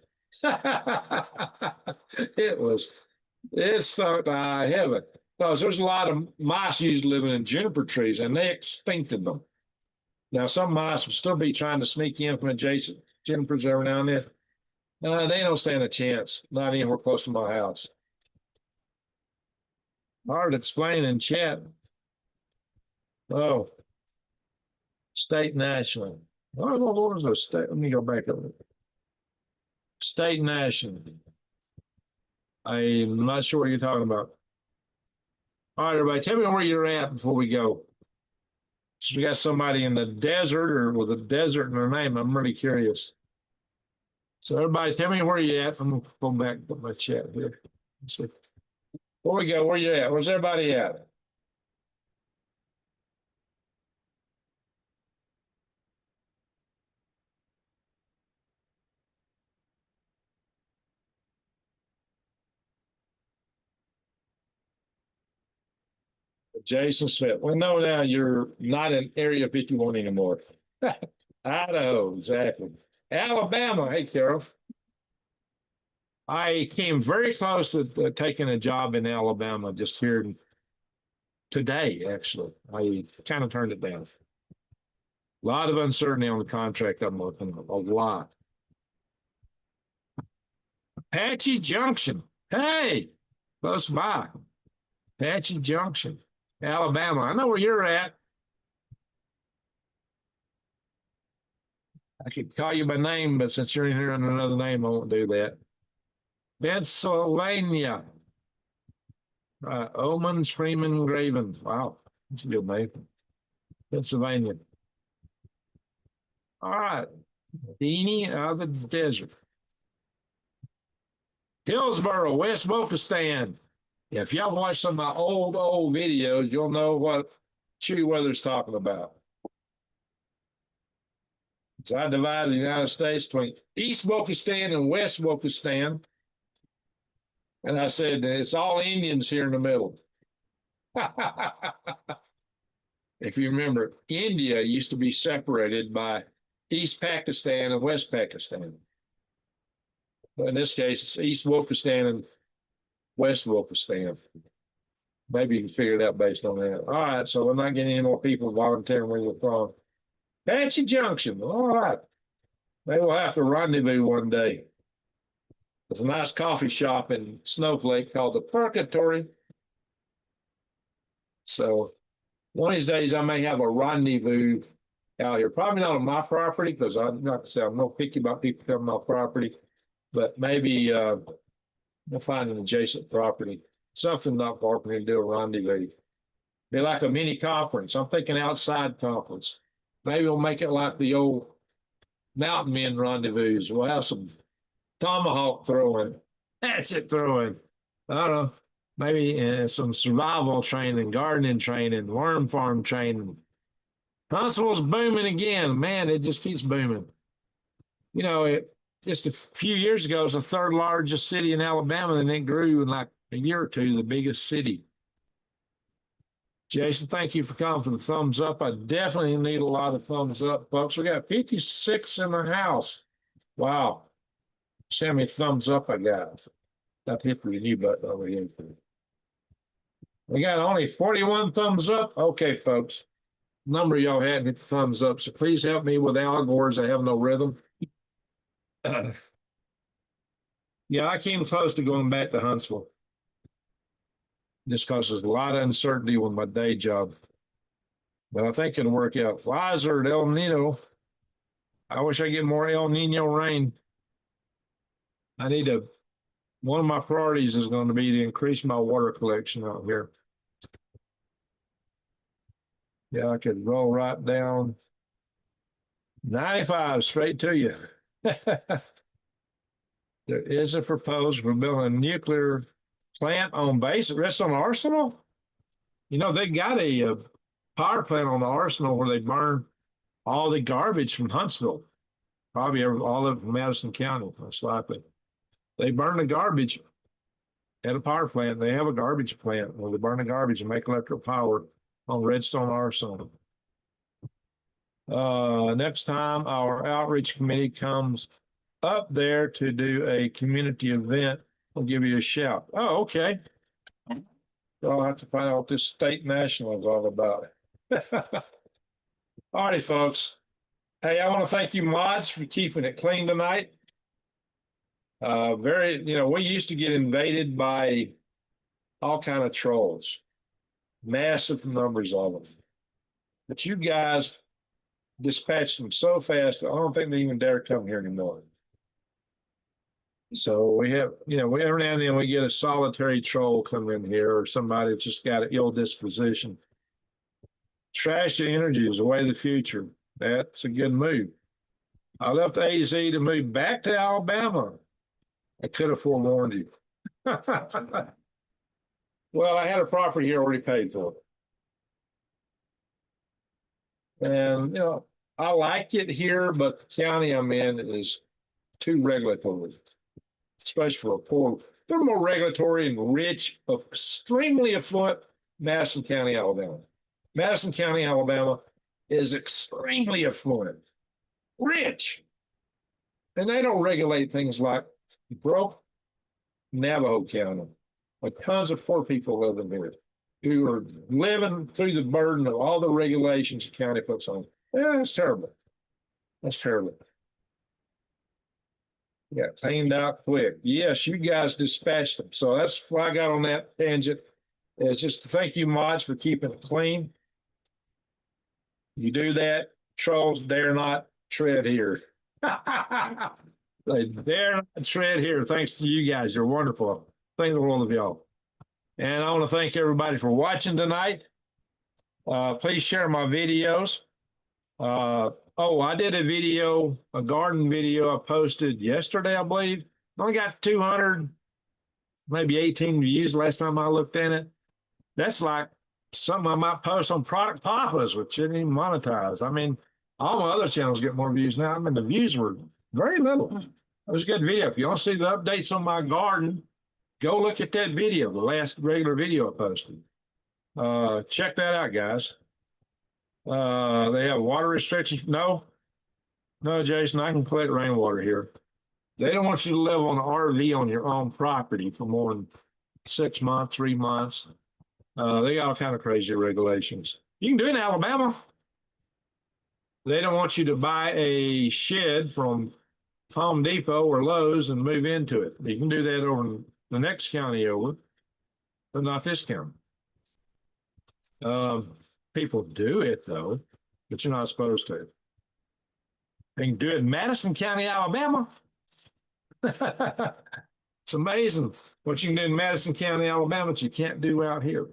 It stuck to high heaven. Because there's a lot of mice usually living in juniper trees and they extincted them. Now, some mice will still be trying to sneak in from adjacent junipers every now and then. They don't stand a chance, not anywhere close to my house. Hard to explain in chat. Oh, state national. Oh, what is a state? Let me go back over it. State national. I'm not sure what you're talking about. All right, everybody, tell me where you're at before we go. So we got somebody in the desert or with a desert in their name. I'm really curious. So everybody, tell me where you're at. I'm going to go back to my chat here. Let's see. Before we go, where you at? Where's everybody at? Jason Smith. Well, no, now you're not in Area 51 anymore. Idaho, exactly. Alabama. Hey, Carol. I came very close to taking a job in Alabama just here today, actually. I kind of turned it down. A lot of uncertainty on the contract I'm looking at, a lot. Apache Junction. Hey, close by. Apache Junction, Alabama. I know where you're at. I could call you by name, but since you're in here under another name, I won't do that. Pennsylvania. Omens Freeman Graven. Wow, that's a good name. Pennsylvania. All right. Dini out of the desert. Hillsboro, West Bokistan. If y'all watch some of my old videos, you'll know what Chewy Weather's talking about. So I divided the United States between East Bokistan and West Bokistan. And I said, it's all Indians here in the middle. If you remember, India used to be separated by East Pakistan and West Pakistan. But in this case, it's East Wolfistan and West Wolfistan. Maybe you can figure it out based on that. All right, so we're not getting any more people volunteering where you're from. Apache Junction. All right. Maybe we'll have to rendezvous one day. There's a nice coffee shop in Snowflake called the Purgatory. So one of these days I may have a rendezvous out here. Probably not on my property because I'm not to say I'm not picky about people coming off property, but maybe we'll find an adjacent property, something not far from here to do a rendezvous. Be like a mini conference. I'm thinking outside conference. Maybe we'll make it like the old mountain men rendezvous. We'll have some tomahawk throwing, hatchet throwing. I don't know. Maybe some survival training, gardening training, worm farm training. Huntsville's booming again. Man, it just keeps booming. You know, just a few years ago, it was the third largest city in Alabama, and it grew in like a year or two, the biggest city. Jason, thank you for coming for the thumbs up. I definitely need a lot of thumbs up, folks. We got 56 in the house. Wow. See how many thumbs up I got. Not hit for the new button over here. We got only 41 thumbs up. Okay, folks. A number of y'all hadn't hit the thumbs up, so please help me with Algors. I have no rhythm. Yeah, I came close to going back to Huntsville. Just because there's a lot of uncertainty with my day job. But I think it'll work out. Pfizer at El Nino. I wish I get more El Nino rain. I need to, one of my priorities is going to be to increase my water collection out here. Yeah, I could roll right down 95 straight to you. There is a proposal for building a nuclear plant on base. Rests on Arsenal. You know, they got a power plant on the Arsenal where they burn all the garbage from Huntsville, probably all of it from Madison County, most likely. They burn the garbage at a power plant. They have a garbage plant where they burn the garbage and make electric power on Redstone Arsenal. Next time our outreach committee comes up there to do a community event, I'll give you a shout. Oh, okay. So I'll have to find out what this state national is all about. All right, folks. Hey, I want to thank you mods for keeping it clean tonight. We used to get invaded by all kind of trolls, massive numbers of them. But you guys dispatched them so fast, I don't think they even dare come here anymore. So we have, we every now and then we get a solitary troll come in here or somebody that's just got an ill disposition. Trash the energy is the way of the future. That's a good move. I left AZ to move back to Alabama. I could have forewarned you. Well, I had a property here already paid for. And, I like it here, but the county I'm in is too regulatory, especially for a poor. They're more regulatory and rich, extremely affluent Madison County, Alabama. Madison County, Alabama is extremely affluent, rich. And they don't regulate things like broke Navajo County, like tons of poor people living here who are living through the burden of all the regulations the county puts on. Yeah, that's terrible. That's terrible. Yeah, cleaned out quick. Yes, you guys dispatched them. So that's why I got on that tangent. Is just to thank you mods for keeping it clean. You do that, trolls dare not tread here. They dare not tread here. Thanks to you guys. You're wonderful. Thank the world of y'all. And I want to thank everybody for watching tonight. Please share my videos. Oh, I did a video, a garden video I posted yesterday, I believe. Only got 200, maybe 18 views last time I looked at it. That's like something I might post on Product Papas, which isn't even monetized. I mean, all my other channels get more views now. I mean, the views were very little. It was a good video. If you want to see the updates on my garden, go look at that video, the last regular video I posted. Check that out, guys. They have water restrictions. No, Jason, I can collect rainwater here. They don't want you to live on an RV on your own property for more than 6 months, 3 months. They got all kind of crazy regulations. You can do it in Alabama. They don't want you to buy a shed from Home Depot or Lowe's and move into it. You can do that over in the next county over, but not this county. People do it though, but you're not supposed to. They can do it in Madison County, Alabama. It's amazing what you can do in Madison County, Alabama, that you can't do out here.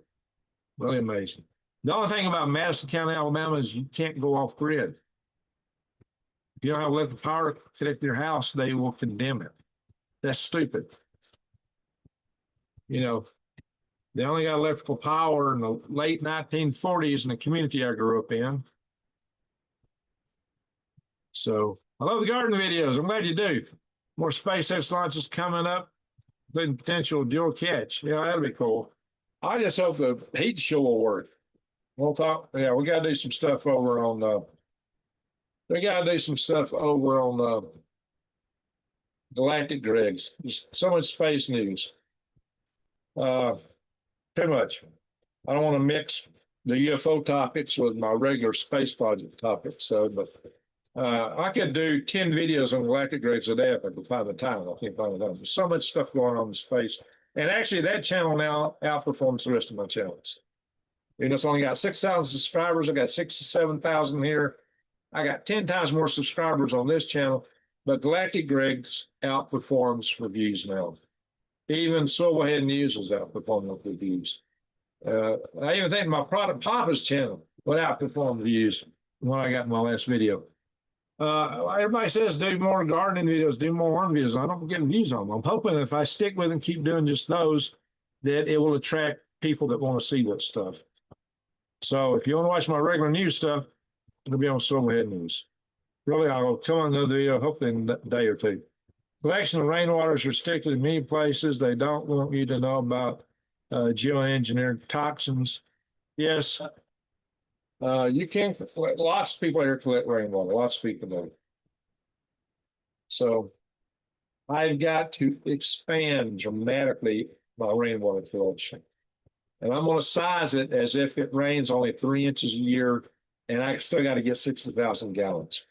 Really amazing. The only thing about Madison County, Alabama is you can't go off grid. If you don't have electric power connected to your house, they will condemn it. That's stupid. You know, they only got electrical power in the late 1940s in the community I grew up in. So I love the garden videos. I'm glad you do. More SpaceX launches coming up, including potential dual catch. Yeah, that'll be cool. I just hope the heat show will work. We'll talk. Yeah, we got to do some stuff over on Galactic Grigs. There's so much space news. Too much. I don't want to mix the UFO topics with my regular space project topics. So, but I could do 10 videos on Galactic Grigs a day if I could find the time. I can't find the time. There's so much stuff going on in space. And actually, that channel now outperforms the rest of my channels. You know, it's only got 6,000 subscribers. I got 67,000 here. I got 10 times more subscribers on this channel, but Galactic Grigs outperforms reviews now. Even Silverhead News is outperforming reviews. I even think my Product Papa's channel would outperform views when I got my last video. Everybody says do more gardening videos, do more worm videos. I don't get views on them. I'm hoping if I stick with and keep doing just those, that it will attract people that want to see that stuff. So if you want to watch my regular news stuff, it'll be on Silverhead News. Really, I'll come on another video, hopefully in a day or two. Collection of rainwater is restricted in many places. They don't want you to know about geoengineered toxins. Yes, you can. Lots of people here collect rainwater. Lots of people do. So I've got to expand dramatically my rainwater collection. And I'm going to size it as if it rains only 3 inches a year, and I still got to get 60,000 gallons.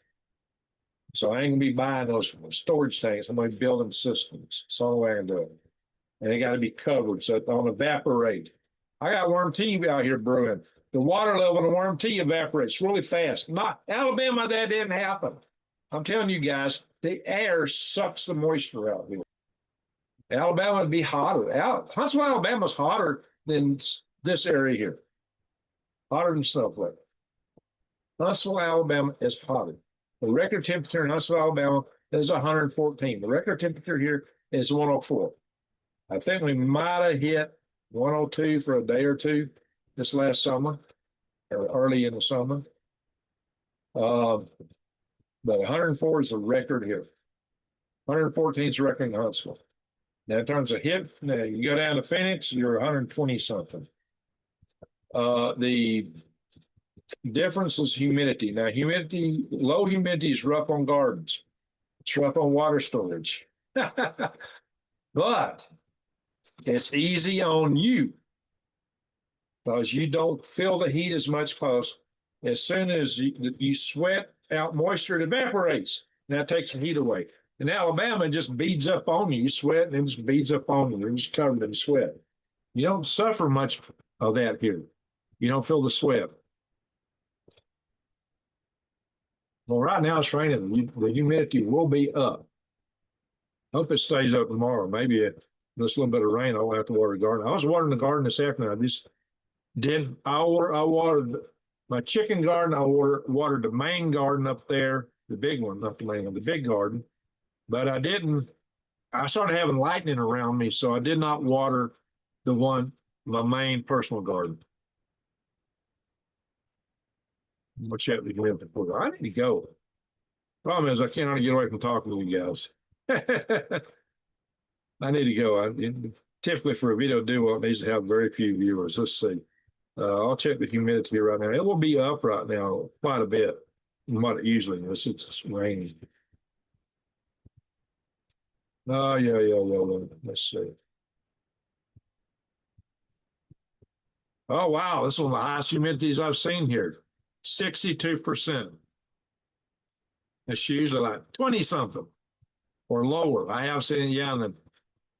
So I ain't going to be buying those storage tanks. I'm going to be building systems. That's the only way I can do it. And they got to be covered so it don't evaporate. I got worm tea out here brewing. The water level in the worm tea evaporates really fast. Not Alabama, that didn't happen. I'm telling you guys, the air sucks the moisture out here. Alabama would be hotter. Huntsville, Alabama's hotter than this area here. Hotter than Snowflake. Huntsville, Alabama is hotter. The record temperature in Huntsville, Alabama is 114. The record temperature here is 104. I think we might have hit 102 for a day or two this last summer, or early in the summer. But 104 is the record here. 114 is the record in Huntsville. Now, in terms of hit, you go down to Phoenix, you're 120 something. The difference is humidity. Now, low humidity is rough on gardens. It's rough on water storage. But it's easy on you because you don't feel the heat as much because as soon as you sweat out moisture, it evaporates. That takes the heat away. In Alabama, it just beads up on you. You sweat and it just beads up on you. You're just covered in sweat. You don't suffer much of that here. You don't feel the sweat. Well, right now it's raining. The humidity will be up. Hope it stays up tomorrow. Maybe just a little bit of rain. I won't have to water the garden. I was watering the garden this afternoon. I just did. I watered my chicken garden. I watered the main garden up there, the big one, not the main one, the big garden. But I didn't. I started having lightning around me, so I did not water my main personal garden. I'll check the humidity. I need to go. Problem is, I can't get away from talking to you guys. I need to go. Typically, for a video duo, it needs to have very few viewers. Let's see. I'll check the humidity right now. It will be up right now quite a bit from what it usually is. It's raining. Oh, yeah. Let's see. Oh, wow. This is one of the highest humidities I've seen here. 62%. It's usually like 20 something or lower. I have seen it, in the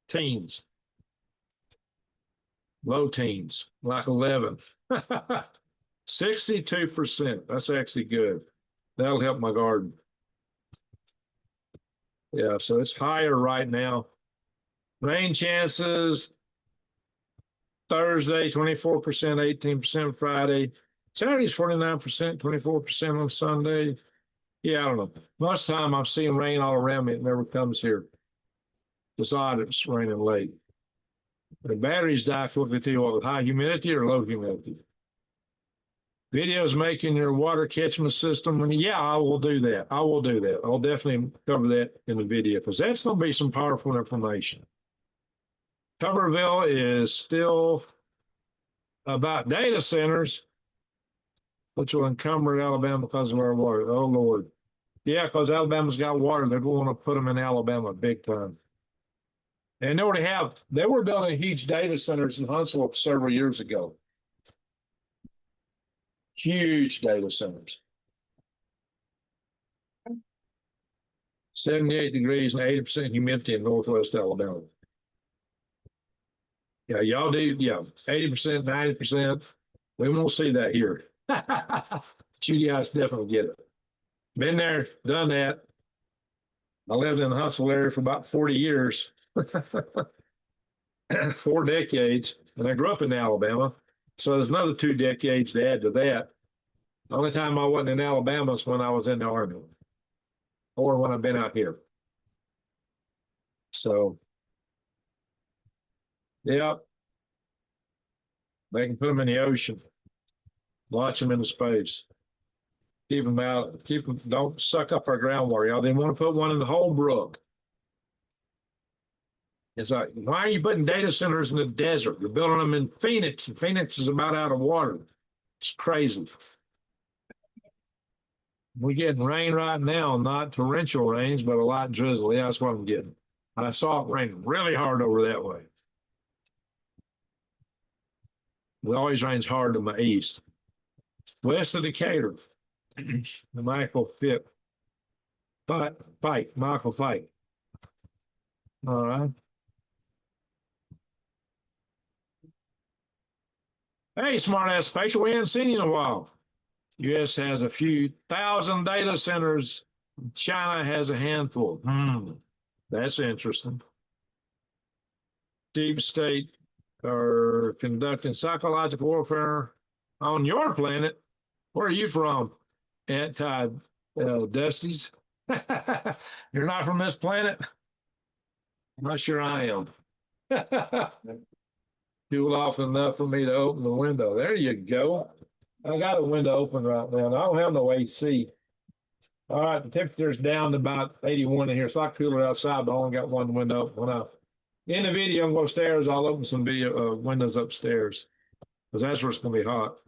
teens, low teens, like 11. 62%. That's actually good. That'll help my garden. Yeah, so it's higher right now. Rain chances Thursday, 24%, 18% Friday. Saturday's 49%, 24% on Sunday. Yeah, I don't know. Most of the time I've seen rain all around me. It never comes here. It's odd it's raining late. The batteries die quickly too. What, with high humidity or low humidity? Videos making your water catchment system. Yeah, I will do that. I'll definitely cover that in the video because that's going to be some powerful information. Tuberville is still about data centers, which will encumber Alabama because of our water. Oh, Lord. Yeah, because Alabama's got water. They're going to put them in Alabama big time. And they were building huge data centers in Huntsville several years ago. Huge data centers. 78 degrees and 80% humidity in Northwest Alabama. Yeah, y'all do, 80%, 90%. We won't see that here. But you guys definitely get it. Been there, done that. I lived in the Huntsville area for about 40 years, 4 decades, and I grew up in Alabama. So there's another 2 decades to add to that. The only time I wasn't in Alabama is when I was in the Army or when I've been out here. So, yeah, they can put them in the ocean, launch them into space, keep them out, don't suck up our groundwater. Y'all, they want to put one in the whole brook. It's like, why are you putting data centers in the desert? You're building them in Phoenix, and Phoenix is about out of water. It's crazy. We're getting rain right now, not torrential rains, but a light drizzle. Yeah, that's what I'm getting. I saw it raining really hard over that way. It always rains hard to my east. West of Decatur, the Michael Fight. Michael Fight. All right. Hey, smart ass spatial, we haven't seen you in a while. U.S. has a few thousand data centers. China has a handful. That's interesting. Deep state are conducting psychological warfare on your planet. Where are you from? Dusties. You're not from this planet? I'm not sure I am. Cool off enough for me to open the window. There you go. I got a window open right now. I don't have no AC. All right, the temperature's down to about 81 in here. It's a lot cooler outside, but I only got one window open. When I in the video, I'm going upstairs. I'll open some windows upstairs because that's where it's going to be hot.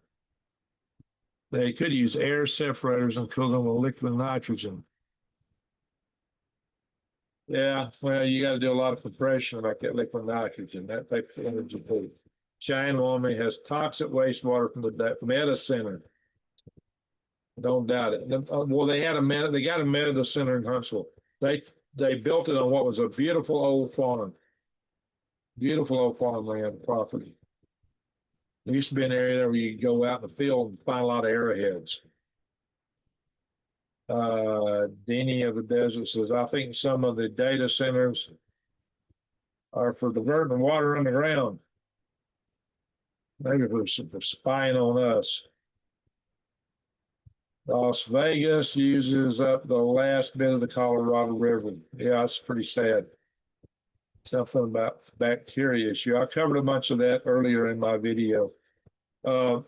They could use air separators and cool them with liquid nitrogen. Yeah, well, you got to do a lot of compression like that liquid nitrogen. That takes energy too. Cheyenne, Wyoming has toxic wastewater from the data center. Don't doubt it. Well, they got a medical center in Huntsville. they built it on what was a beautiful old farmland property. There used to be an area there where you could go out in the field and find a lot of arrowheads. Deanie of the Desert says, I think some of the data centers are for diverting water underground. Maybe for spying on us. Las Vegas uses up the last bit of the Colorado River. Yeah, it's pretty sad. Something about bacteria issue. I covered a bunch of that earlier in my video. So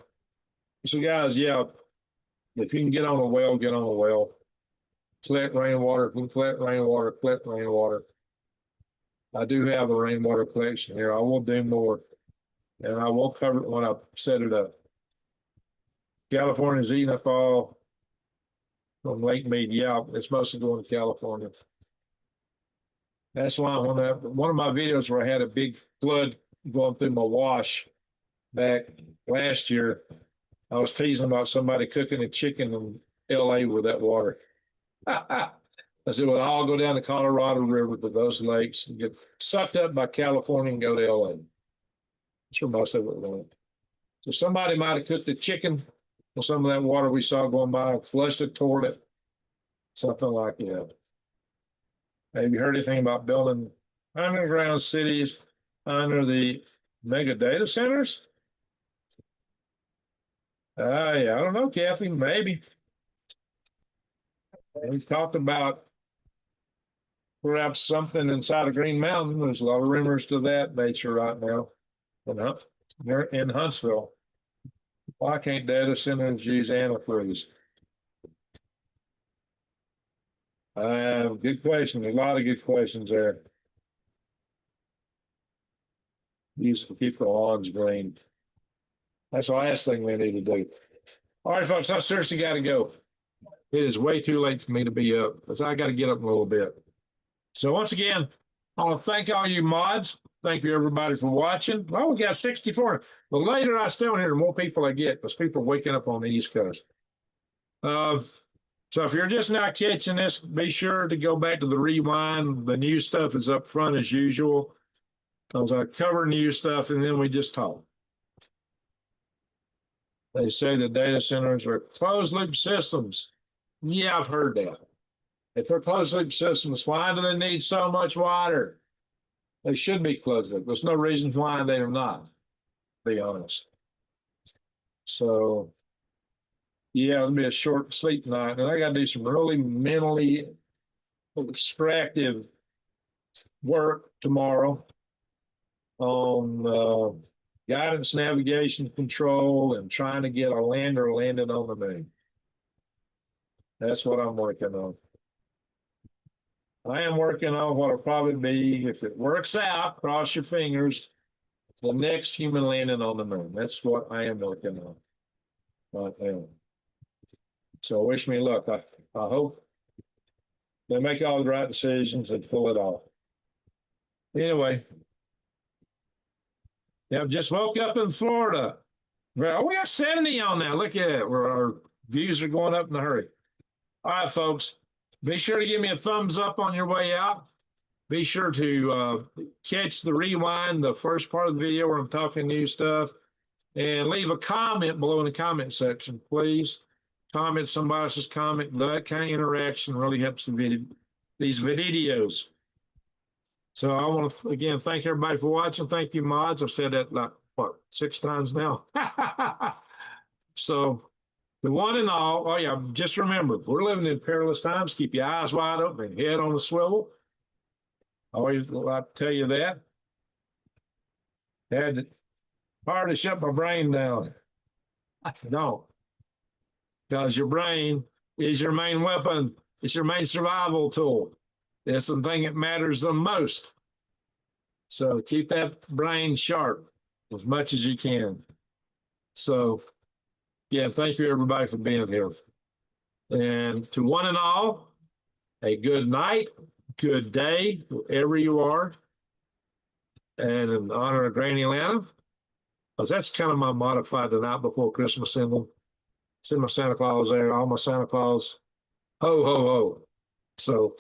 guys, yeah, if you can get on a well, get on a well. Collect rainwater, collect rainwater, collect rainwater. I do have a rainwater collection here. I will do more. And I will cover it when I set it up. California's eating up all from Lake Mead. Yeah, it's mostly going to California. That's why one of my videos where I had a big flood going through my wash back last year, I was teasing about somebody cooking a chicken in LA with that water. I said, well, I'll go down the Colorado River to those lakes and get sucked up by California and go to LA. That's where most of it went. So somebody might have cooked the chicken with some of that water we saw going by, flushed it toward it, something like that. Have you heard anything about building underground cities under the mega data centers? Yeah, I don't know, Kathy, maybe. We've talked about perhaps something inside of Green Mountain. There's a lot of rumors to that nature right now in Huntsville. Why can't data centers use antifreeze? Good question. A lot of good questions there. Use to keep the lawns green. That's the last thing we need to do. All right, folks, I seriously got to go. It is way too late for me to be up because I got to get up in a little bit. So once again, I want to thank all you mods. Thank you, everybody, for watching. Well, we got 64. The later I stay on here, the more people I get because people are waking up on the East Coast. So if you're just now catching this, be sure to go back to the rewind. The new stuff is up front as usual because I cover new stuff and then we just talk. They say the data centers are closed loop systems. Yeah, I've heard that. If they're closed loop systems, why do they need so much water? They should be closed loop. There's no reason why they are not, to be honest. So, yeah, it'll be a short sleep night. And I got to do some really mentally extractive work tomorrow on guidance, navigation, control, and trying to get a lander landed on the moon. That's what I'm working on. I am working on what will probably be, if it works out, cross your fingers, the next human landing on the moon. That's what I am working on right now. So wish me luck. I hope they make all the right decisions and pull it off. Anyway, yeah, just woke up in Florida. Well, we got 70 on now. Look at it. Our views are going up in a hurry. All right, folks. Be sure to give me a thumbs up on your way out. Be sure to catch the rewind, the first part of the video where I'm talking new stuff, and leave a comment below in the comment section, please. Comment somebody else's comment. That kind of interaction really helps these videos. So I want to, again, thank everybody for watching. Thank you, mods. I've said that like, what, 6 times now? So the one and all, oh yeah, just remember, we're living in perilous times. Keep your eyes wide open and head on the swivel. I always like to tell you that. Had hard to shut my brain down. I don't. Because your brain is your main weapon. It's your main survival tool. It's the thing that matters the most. So keep that brain sharp as much as you can. So, yeah, thank you, everybody, for being here. And to one and all, a good night, good day, wherever you are. And in honor of Granny Atlanta, because that's kind of my modified the night before Christmas symbol. Send my Santa Claus there, all my Santa Claus, ho, ho, ho. So